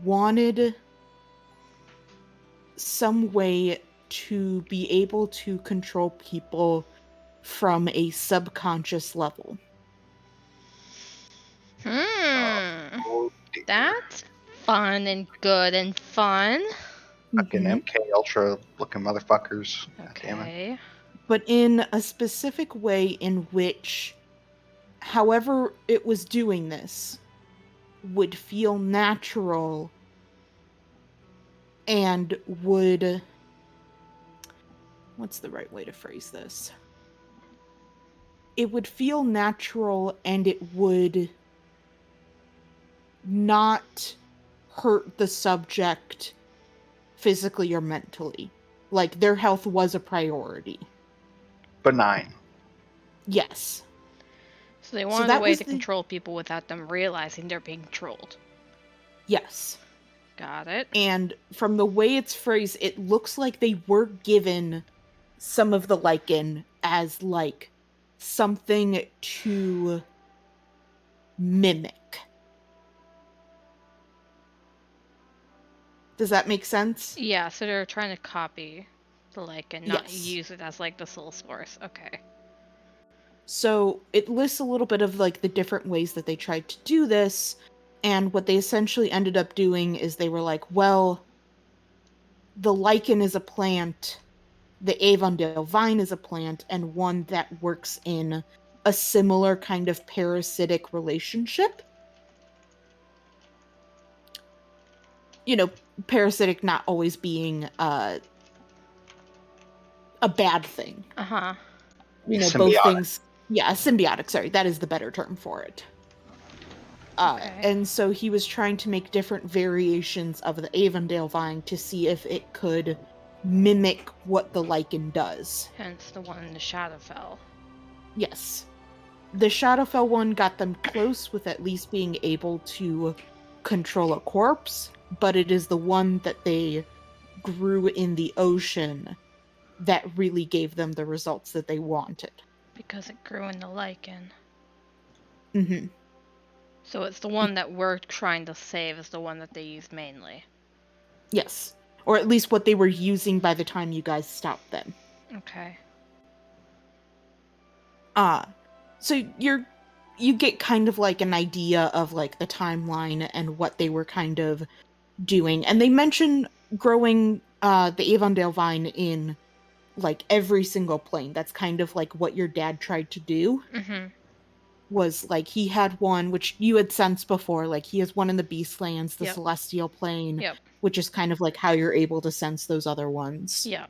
wanted some way to be able to control people from a subconscious level. Oh, dear. That's fun and good and fun. Fucking Mhm. MK Ultra looking motherfuckers. God damn it. Okay. But in a specific way in which, however it was doing this, would feel natural and would... What's the right way to phrase this? It would feel natural and it would not hurt the subject physically or mentally. Like, their health was a priority. Benign. Yes. So they So wanted a that way was to the- control people without them realizing they're being controlled. Yes. Got it. And from the way it's phrased, it looks like they were given some of the lichen as, like, something to mimic. Does that make sense? Yeah, so they're trying to copy the lichen, not Yes. use it as like the sole source. Okay. So it lists a little bit of, like, the different ways that they tried to do this, and what they essentially ended up doing is they were like, well, the lichen is a plant, the Avondale vine is a plant, and one that works in a similar kind of parasitic relationship. You know, parasitic not always being a bad thing. Uh-huh. You know, both Symbiotic. things. Yeah, symbiotic, sorry, that is the better term for it. Okay. And so he was trying to make different variations of the Avondale vine to see if it could mimic what the lichen does. Hence the one in the Shadowfell. Yes. The Shadowfell one got them close with at least being able to control a corpse, but it is the one that they grew in the ocean that really gave them the results that they wanted. Because it grew in the lichen. Mm-hmm. So it's the one that we're trying to save is the one that they use mainly. Yes. Or at least what they were using by the time you guys stopped them. Okay. So you get kind of like an idea of like the timeline and what they were kind of doing. And they mention growing the Avondale vine in like every single plane. That's kind of like what your dad tried to do. Mm-hmm. Was like he had one which you had sensed before, like he has one in the Beastlands, the Yep. Celestial Plane, Yep. which is kind of like how you're able to sense those other ones. Yep.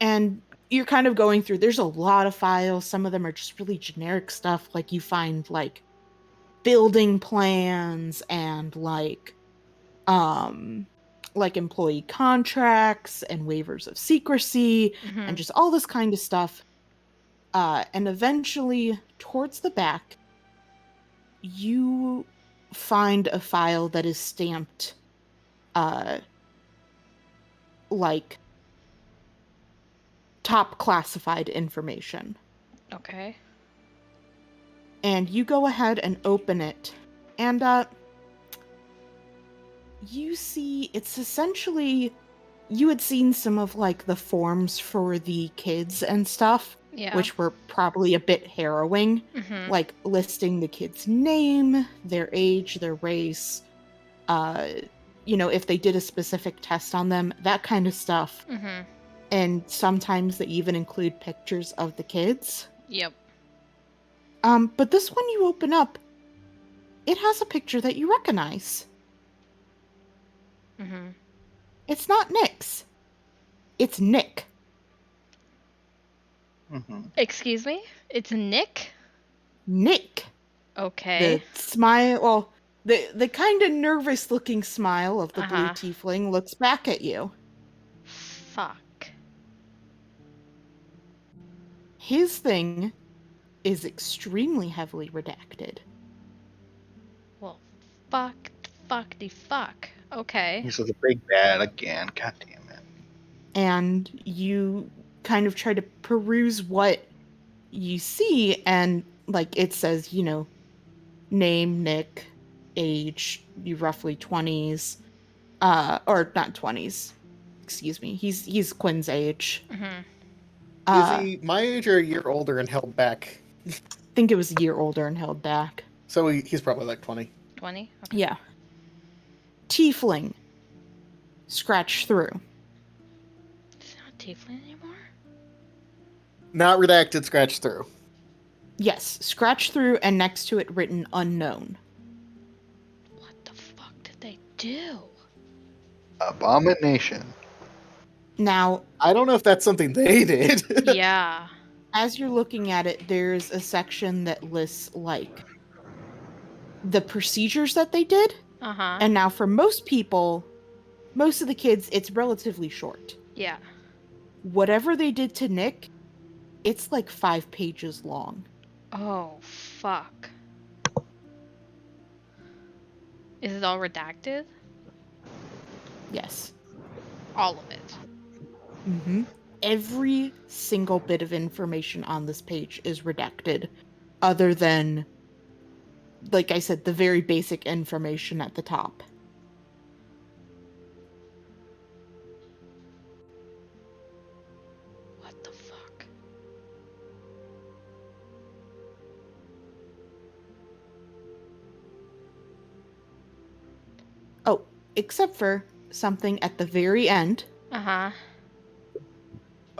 And you're kind of going through, there's a lot of files, some of them are just really generic stuff, like you find like building plans and like employee contracts and waivers of secrecy Mm-hmm. and just all this kind of stuff. And eventually, towards the back, you find a file that is stamped, like, top classified information. Okay. And you go ahead and open it, and, you see, it's essentially, you had seen some of, like, the forms for the kids and stuff. Yeah. Which were probably a bit harrowing, Mm-hmm. like listing the kid's name, their age, their race, if they did a specific test on them, that kind of stuff. Mm-hmm. And sometimes they even include pictures of the kids. Yep. But this one you open up, it has a picture that you recognize. Mm-hmm. It's not Nick's. It's Nick. Mm-hmm. Excuse me? It's Nick? Nick. Okay. The smile, well, the kind of nervous looking smile of the blue Uh-huh. tiefling looks back at you. Fuck. His thing is extremely heavily redacted. Well, fuck. Okay. He's the big bad again. God damn it. And you kind of try to peruse what you see, and like it says, name, Nick, age, you roughly 20s, or not 20s. Excuse me. He's Quinn's age. Mm-hmm. Is he my age or a year older and held back? I think it was a year older and held back. So he's probably like 20. 20? Okay. Yeah. Tiefling. Scratch through. Is it not tiefling anymore? Not redacted, scratch through. Yes, scratch through and next to it written unknown. What the fuck did they do? Abomination. Now, I don't know if that's something they did. Yeah. as you're looking at it, there's a section that lists like the procedures that they did. Uh-huh. And now for most people, most of the kids, it's relatively short. Yeah. Whatever they did to Nick, it's like 5 pages long. Oh, fuck. Is it all redacted? Yes. All of it. Mm-hmm. Every single bit of information on this page is redacted, other than, like I said, the very basic information at the top. What the fuck? Oh, except for something at the very end. Uh-huh.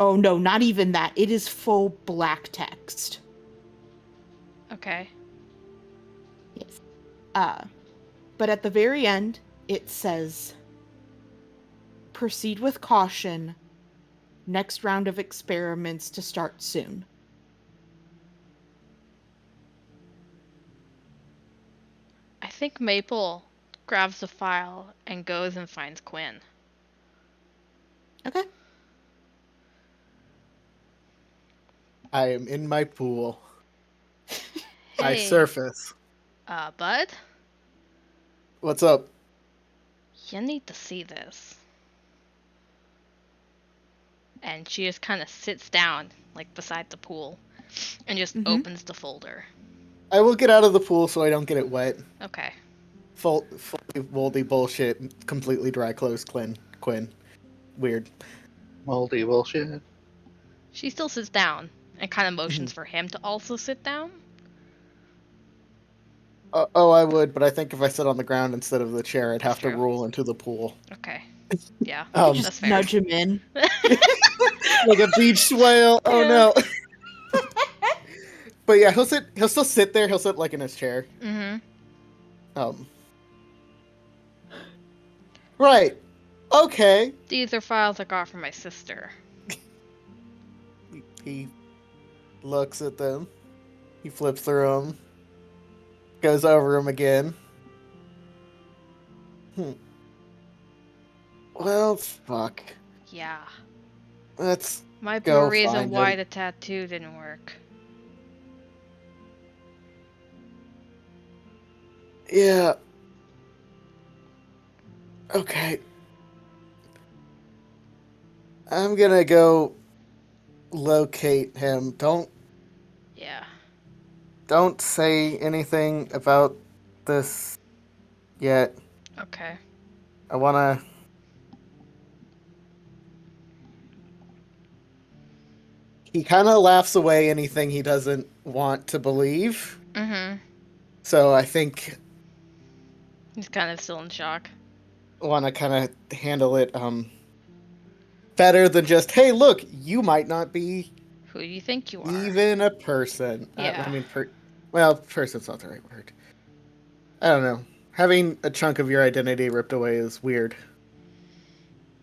Oh no, not even that. It is full black text. Okay. Yes. But at the very end, it says, proceed with caution. Next round of experiments to start soon. I think Maple grabs the file and goes and finds Quinn. Okay. I am in my pool. I Hey. surface. Bud? What's up? You need to see this. And she just kind of sits down, like beside the pool, and just opens the folder. I will get out of the pool so I don't get it wet. Okay. Full moldy bullshit. Completely dry clothes, Quinn. Weird. Moldy bullshit. She still sits down and kind of motions for him to also sit down. Oh, I would, but I think if I sit on the ground instead of the chair, I'd have to True. roll into the pool. Okay. Yeah, Um, that's fair. Nudge him in. Like a beach whale. Oh Yeah. no. But yeah, he'll still sit there. He'll sit like in his chair. Mm-hmm. Right. Okay. These are files I got from my sister. He looks at them. He flips through them. Goes over them again. Well, fuck. Yeah. Let's Might be go a reason find why him. the tattoo didn't work. Yeah. Okay. I'm gonna go locate him. Yeah. Don't say anything about this yet. Okay. I wanna... He kind of laughs away anything he doesn't want to believe. Mm-hmm. So I think He's kind of still in shock. I want to kind of handle it better than just, hey, look, you might not be Who do you think you are? even a person. Yeah. I mean, well, person's not the right word. I don't know. Having a chunk of your identity ripped away is weird.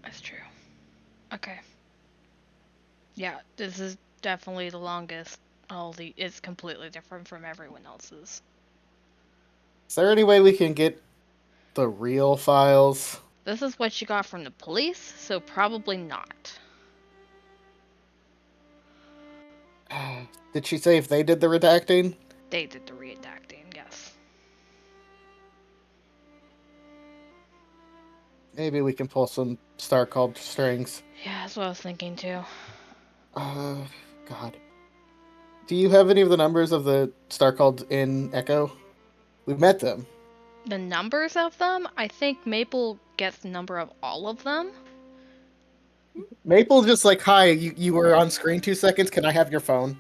That's true. Okay. Yeah, this is definitely the longest. It's completely different from everyone else's. Is there any way we can get the real files? This is what you got from the police, so probably not. Did she say if they did the redacting? They did the redacting, yes. Maybe we can pull some star-called strings. Yeah, that's what I was thinking too. God. Do you have any of the numbers of the Star-Called in Echo? We've met them. The numbers of them? I think Maple gets the number of all of them. Maple just like, hi, you were on screen 2 seconds. Can I have your phone?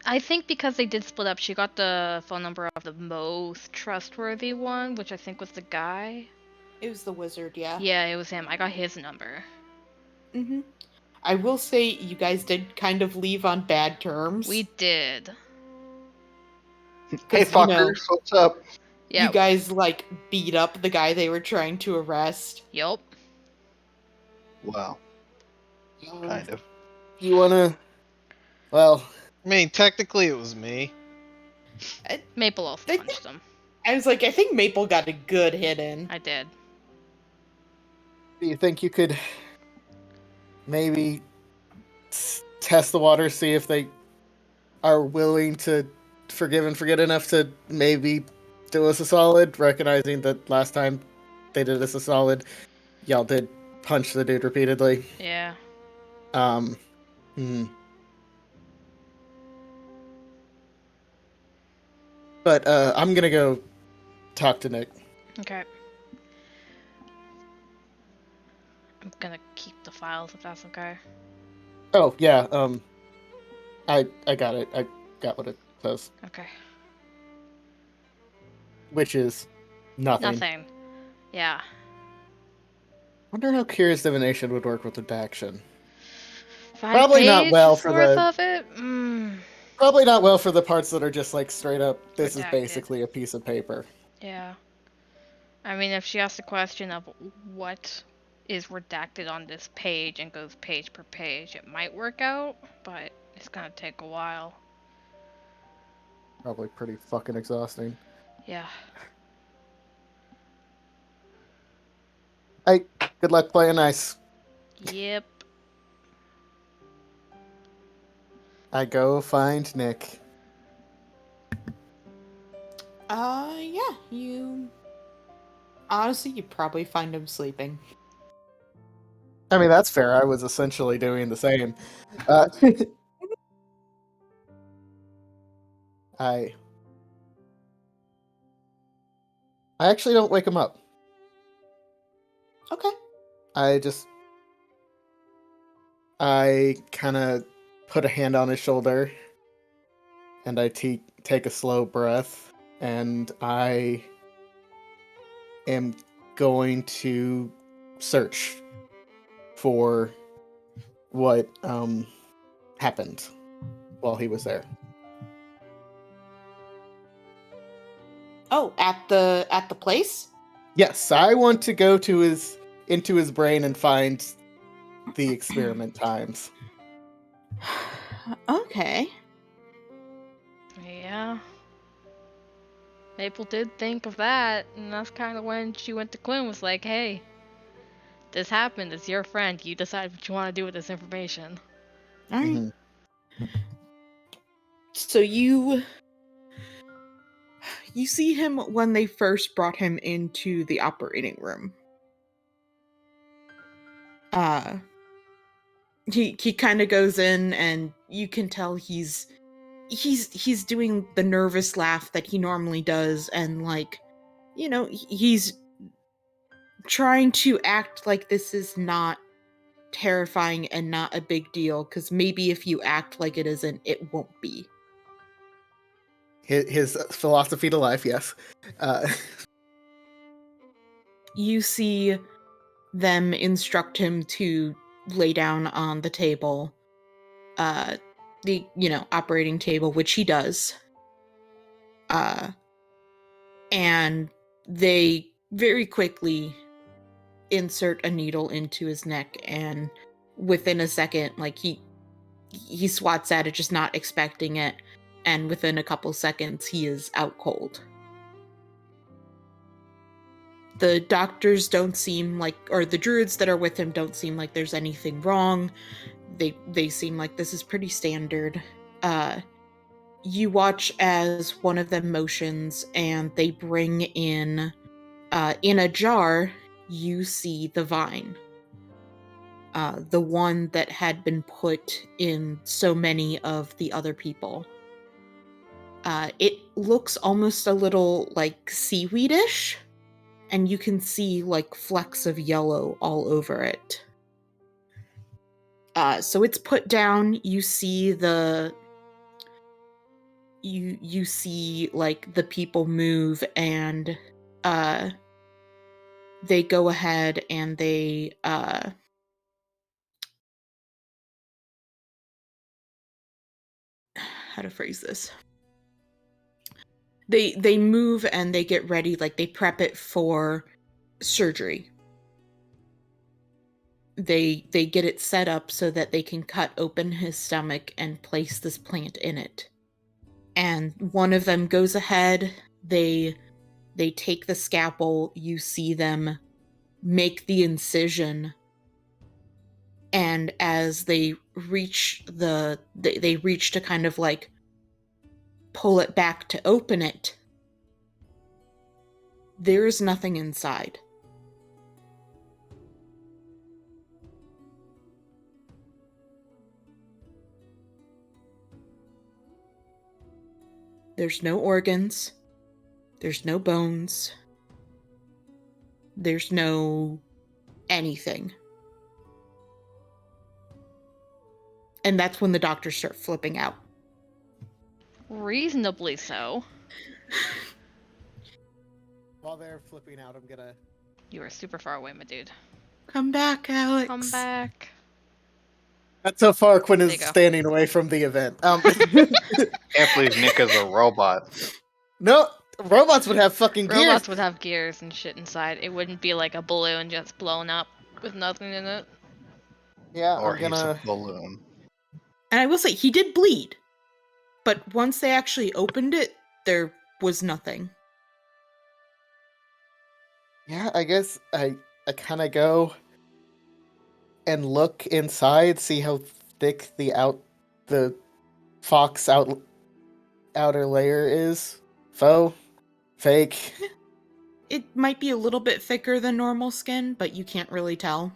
I think because they did split up, she got the phone number of the most trustworthy one, which I think was the guy. It was the wizard, yeah. Yeah, it was him. I got his number. Mm-hmm. I will say you guys did kind of leave on bad terms. We did. Hey, 'Cause, you know, fuckers, what's up? Yeah. You guys, like, beat up the guy they were trying to arrest. Yup. Well, kind of. You wanna... Well, I mean, technically it was me. Maple also They- punched him. I was like, I think Maple got a good hit in. I did. do you think you could maybe test the water, see if they are willing to forgive and forget enough to maybe do us a solid, recognizing that last time they did us a solid, y'all did punch the dude repeatedly. Yeah. But I'm gonna go talk to Nick. Okay. I'm gonna keep the files if that's okay. Oh yeah, I got it. I got what it says, Okay. which is nothing. Nothing. Yeah. Wonder how Curious Divination would work with redaction. 5 Probably not well pages for worth the- of it? Probably not well for the parts that are just like straight up, this is Redacted. basically a piece of paper. Yeah. I mean, if she asks the question of what is redacted on this page and goes page per page, it might work out, but it's gonna take a while. Probably pretty fucking exhausting. Yeah. Hey, good luck playing nice. Yep. I go find Nick. Yeah, you... Honestly, you probably find him sleeping. I mean, that's fair. I was essentially doing the same. I actually don't wake him up. Okay. I kind of put a hand on his shoulder, and I take a slow breath, and I am going to search for what happened while he was there. Oh, at the place? Yes, I want to go to into his brain and find the experiment times. Okay. Yeah. Maple did think of that, and that's kind of when she went to Quinn, was like, hey, this happened, it's your friend, you decide what you want to do with this information. All right. Mhm. So you see him when they first brought him into the operating room. He kind of goes in, and you can tell he's doing the nervous laugh that he normally does, and like, you know, he's trying to act like this is not terrifying and not a big deal, because maybe if you act like it isn't, it won't be. His philosophy to life, yes. You see them instruct him to lay down on the table, the operating table, which he does, and they very quickly insert a needle into his neck, and within a second, like, he swats at it, just not expecting it, and within a couple seconds he is out cold. The doctors don't seem like, or the druids that are with him don't seem like there's anything wrong. They seem like this is pretty standard. You watch as one of them motions, and they bring in a jar, you see the vine. the one that had been put in so many of the other people. It looks almost a little like seaweedish, and you can see like flecks of yellow all over it. So it's put down. You see you see like the people move, and they go ahead and they how to phrase this? They move and they get ready, like they prep it for surgery. They get it set up so that they can cut open his stomach and place this plant in it. And one of them goes ahead, they take the scalpel, you see them make the incision, and as they reach they reach to kind of like pull it back to open it, there's nothing inside. There's no organs. There's no bones. There's no anything. And that's when the doctors start flipping out. Reasonably so. While they're flipping out, I'm gonna... You are super far away, my dude. Come back, Alex. Come back. That's how far Quinn There is you go. standing away from the event. Can't believe Nick is a robot. No, robots would have fucking gears. Robots would have gears and shit inside. It wouldn't be like a balloon just blown up with nothing in it. Yeah, Or I'm he's gonna... a balloon. And I will say, he did bleed. But once they actually opened it, there was nothing. Yeah, I guess I kind of go and look inside, see how thick the fox outer layer is. Faux? Fake? It might be a little bit thicker than normal skin, but you can't really tell.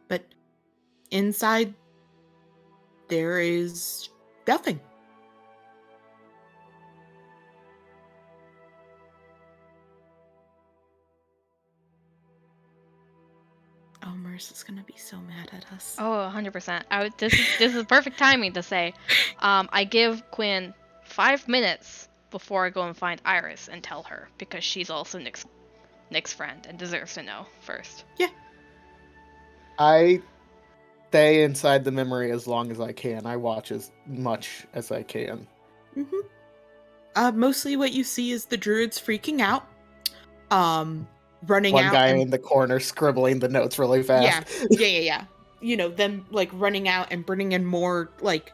But inside, there is nothing. Oh, Marissa's gonna be so mad at us. Oh, 100%. This is perfect timing to say, I give Quinn 5 minutes before I go and find Iris and tell her, because she's also Nick's friend and deserves to know first. I stay inside the memory as long as I can. I watch as much as I can. Mostly what you see is the druids freaking out. Running One out guy and in the corner scribbling the notes really fast. Yeah. You know, them like running out and bringing in more like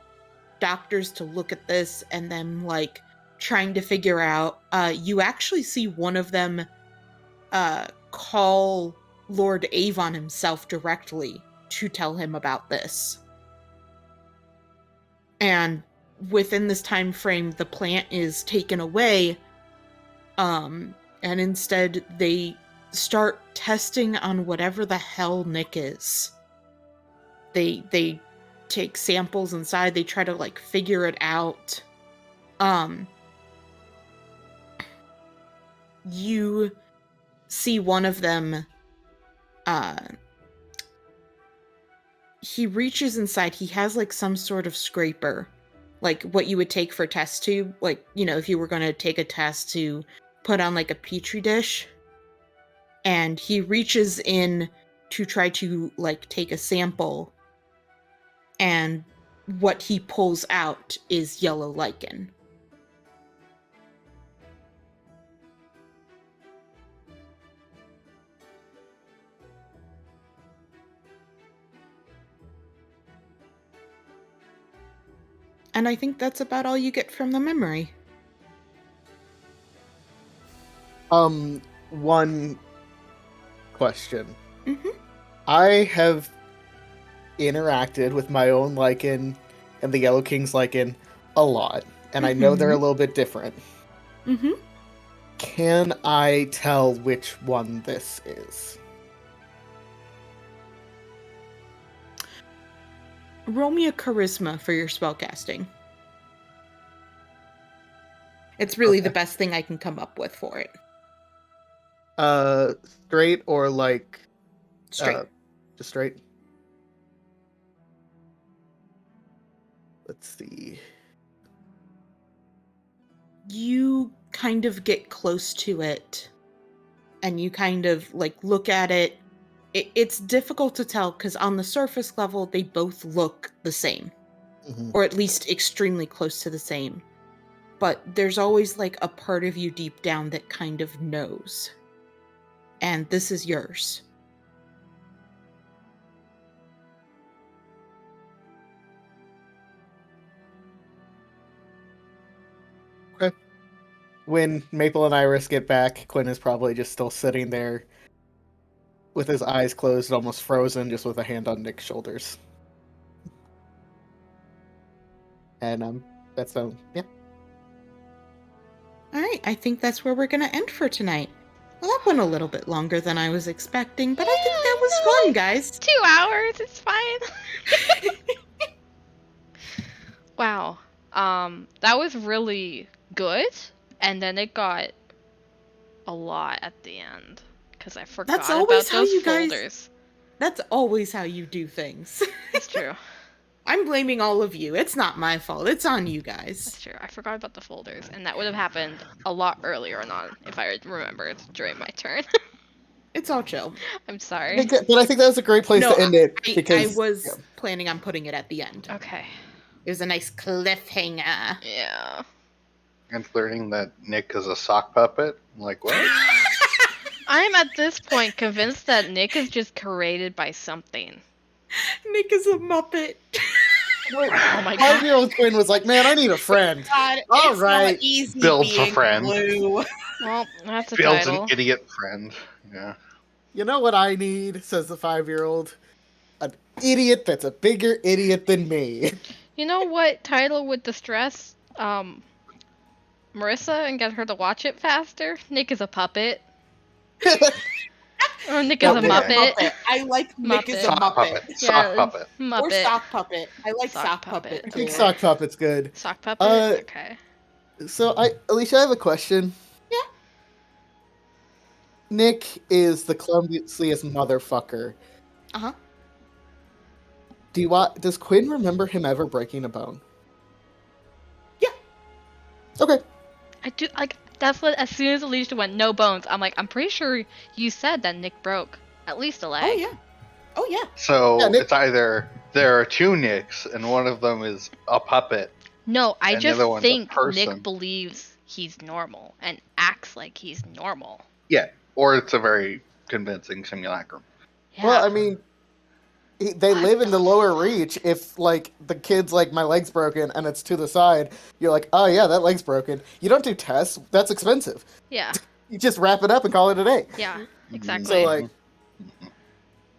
doctors to look at this, and then like trying to figure out. You actually see one of them call Lord Avon himself directly to tell him about this. And within this time frame, the plant is taken away. And instead they start testing on whatever the hell Nick is. They take samples inside, they try to like figure it out. You see one of them, he reaches inside, he has like some sort of scraper, like what you would take for a test tube, like, you know, if you were going to take a test to put on like a petri dish. And he reaches in to try to like take a sample, and what he pulls out is yellow lichen. And I think that's about all you get from the memory. One question. Mm-hmm. I have interacted with my own lichen and the Yellow King's lichen a lot, and I know they're a little bit different. Mm-hmm. Can I tell which one this is? Roll me a charisma for your spellcasting. It's really the Okay. best thing I can come up with for it. Straight or like Straight. just straight? Let's see. You kind of get close to it and you kind of like look at it. It's difficult to tell because on the surface level they both look the same, Mhm. or at least extremely close to the same, but there's always like a part of you deep down that kind of knows, and this is yours. When Maple and Iris get back, Quinn is probably just still sitting there with his eyes closed, almost frozen, just with a hand on Nick's shoulders. And that's yeah. All right, I think that's where we're gonna end for tonight. Well, that went a little bit longer than I was expecting, but I think Yeah, that was no, fun, like guys. 2 hours, it's fine. Wow. That was really good, and then it got a lot at the end because I forgot That's always about how those you guys- folders. That's always how you do things. That's true. I'm blaming all of you. It's not my fault. It's on you guys. That's true. I forgot about the folders, and that would have happened a lot earlier on if I remembered during my turn. It's all chill. I'm sorry. But I think that was a great place No, to end it I because was planning on putting it at the end. Okay. It was a nice cliffhanger. Yeah. And learning that Nick is a sock puppet. I'm like, what? I'm at this point convinced that Nick is just created by something. Nick is a Muppet. Oh my god. 5-year-old Quinn was like, "Man, I need a friend." God, All it's right. not easy Builds a being friend. blue. Well, that's a Builds title. an idiot friend. Yeah. You know what I need? Says the 5-year-old. An idiot that's a bigger idiot than me. You know what title would distress Marissa and get her to watch it faster? Nick is a puppet. Or Nick is a Muppet. Muppet. I like Nick is a Sock Muppet. puppet. Yeah, Sock puppet. Or Muppet. sock puppet. I like Sock sock, puppet. puppet. I too. think sock puppet's good. Sock puppet? Uh, Okay. So, Alicia, I have a question. Yeah. Nick is the clumsiest motherfucker. Uh-huh. Does Quinn remember him ever breaking a bone? Yeah. Okay. I do, like, that's what, as soon as Alicia went, no bones, I'm like, I'm pretty sure you said that Nick broke at least a leg. Oh, yeah. Oh, yeah. So Yeah, Nick- it's either there are two Nicks and one of them is a puppet. No, I And the just other one's a think person. Nick believes he's normal and acts like he's normal. Or it's a very convincing simulacrum. Yeah. Well, I mean, they What live in the the lower reach. If, like, the kid's like, my leg's broken, and it's to the side, you're like, oh, yeah, that leg's broken. You don't do tests. That's expensive. yeah, You just wrap it up and call it a day. yeah, exactly. So, like,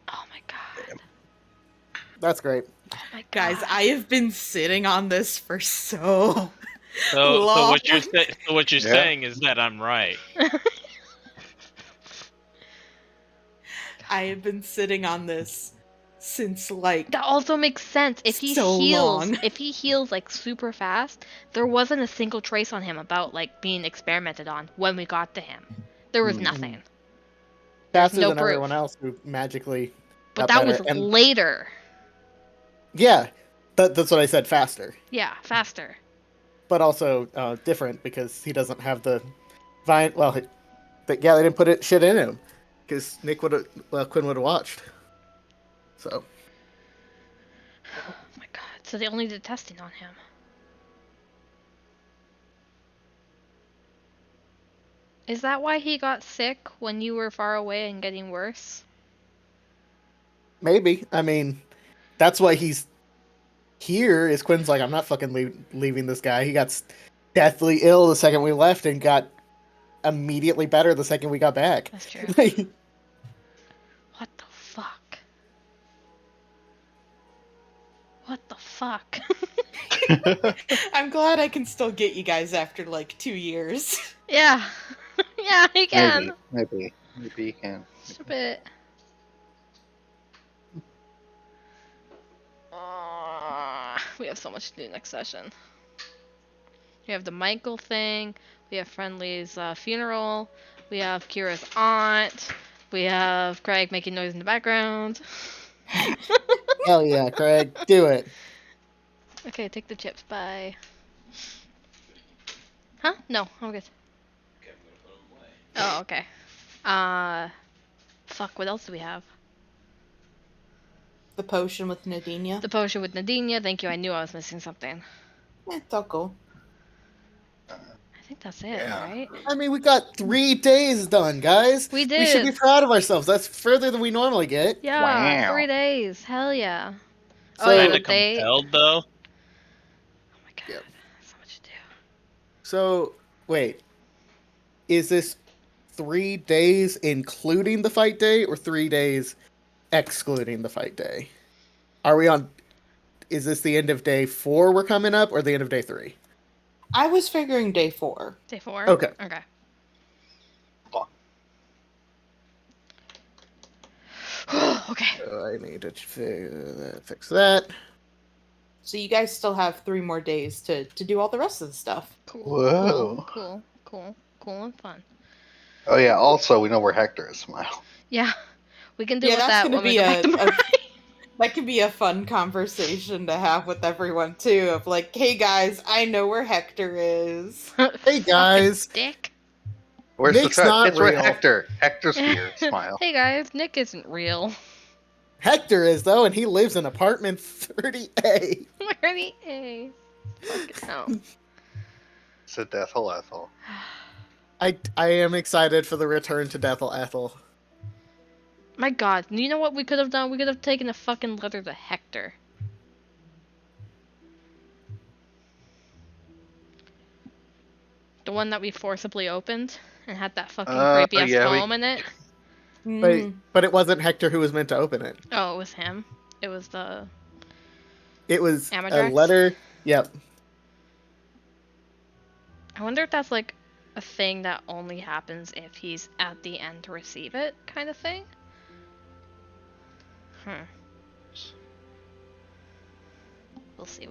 Oh my god. that's great. Oh my god. Guys, I have been sitting on this for so So long. what you're Yeah. saying is that I'm right. I have been sitting on this since like That also makes sense. If he So heals, long. if he heals like super fast, there wasn't a single trace on him about like being experimented on when we got to him. There was Mhm. nothing. Faster no than proof. everyone else who magically. But got that was better. And later. yeah, that's what I said. Faster, Yeah, faster. but also different because he doesn't have the vine. Well, they didn't put shit in him because Quinn would have watched. So Oh my god. So they only did testing on him. Is that why he got sick when you were far away and getting worse? maybe. I mean, that's why he's here. Is Quinn's like, I'm not fucking leaving this guy. He got deathly ill the second we left and got immediately better the second we got back. That's true. What the fuck? What the fuck? I'm glad I can still get you guys after like 2 years. Yeah. Yeah, he can. Maybe you can. Just a bit. We have so much to do next session. We have the Michael thing. We have Friendly's funeral. We have Kira's aunt. We have Craig making noise in the background. Hell yeah, Craig, do it. Okay, take the chips. Bye. Huh? No, I'm good. Oh, okay. Fuck. What else do we have? The potion with Nadinia. The potion with Nadinia. Thank you. I knew I was missing something. It's all cool. I think that's it, Yeah. right? I mean, we got 3 days done, guys. We We should be did. proud of ourselves. That's further than we normally get. Yeah, Wow. 3 days. Hell yeah. So- oh yeah, Kinda but they. compelled though. Oh my god, Yep. so much to do. So, wait. Is this 3 days including the fight day or 3 days excluding the fight day? Are we on... Is this the end of day 4 we're coming up or the end of day 3? I was figuring day 4. Day 4. Okay. Okay. Okay. I need to fix that. So you guys still have 3 more days to do all the rest of the stuff. Cool. Whoa. Cool and fun. Oh yeah. Also, we know where Hector is. Smile. Yeah, we can deal Yeah, with that's that gonna when we be go back to Mariah. that could be a fun conversation to have with everyone too. Of like, hey guys, I know where Hector is. Hey, Fucking guys. dick. Where's Nick's the truck? not It's where real. Hector. Hector's here. Smile. Hey guys, Nick isn't real. Hector is, though, and he lives in apartment 30A. Where the A? Fucking hell. Said Ethel. Ethel. I am excited for the return to Deathel Ethel. My god, you know what we could have done? We could have taken a fucking letter to Hector. The one that we forcibly opened and had that fucking creepy ass yeah, poem in it. But it wasn't Hector who was meant to open it. Oh, it was him. It was the. It was a Amadrex? letter. Yep. I wonder if that's like a thing that only happens if he's at the end to receive it, kind of thing. We'll see.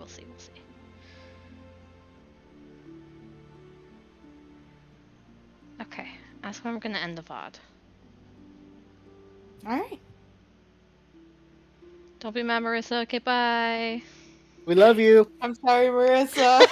Okay, that's when we're gonna end the VOD. Alright. Don't be mad, Marissa. Okay, bye. We love you. I'm sorry, Marissa.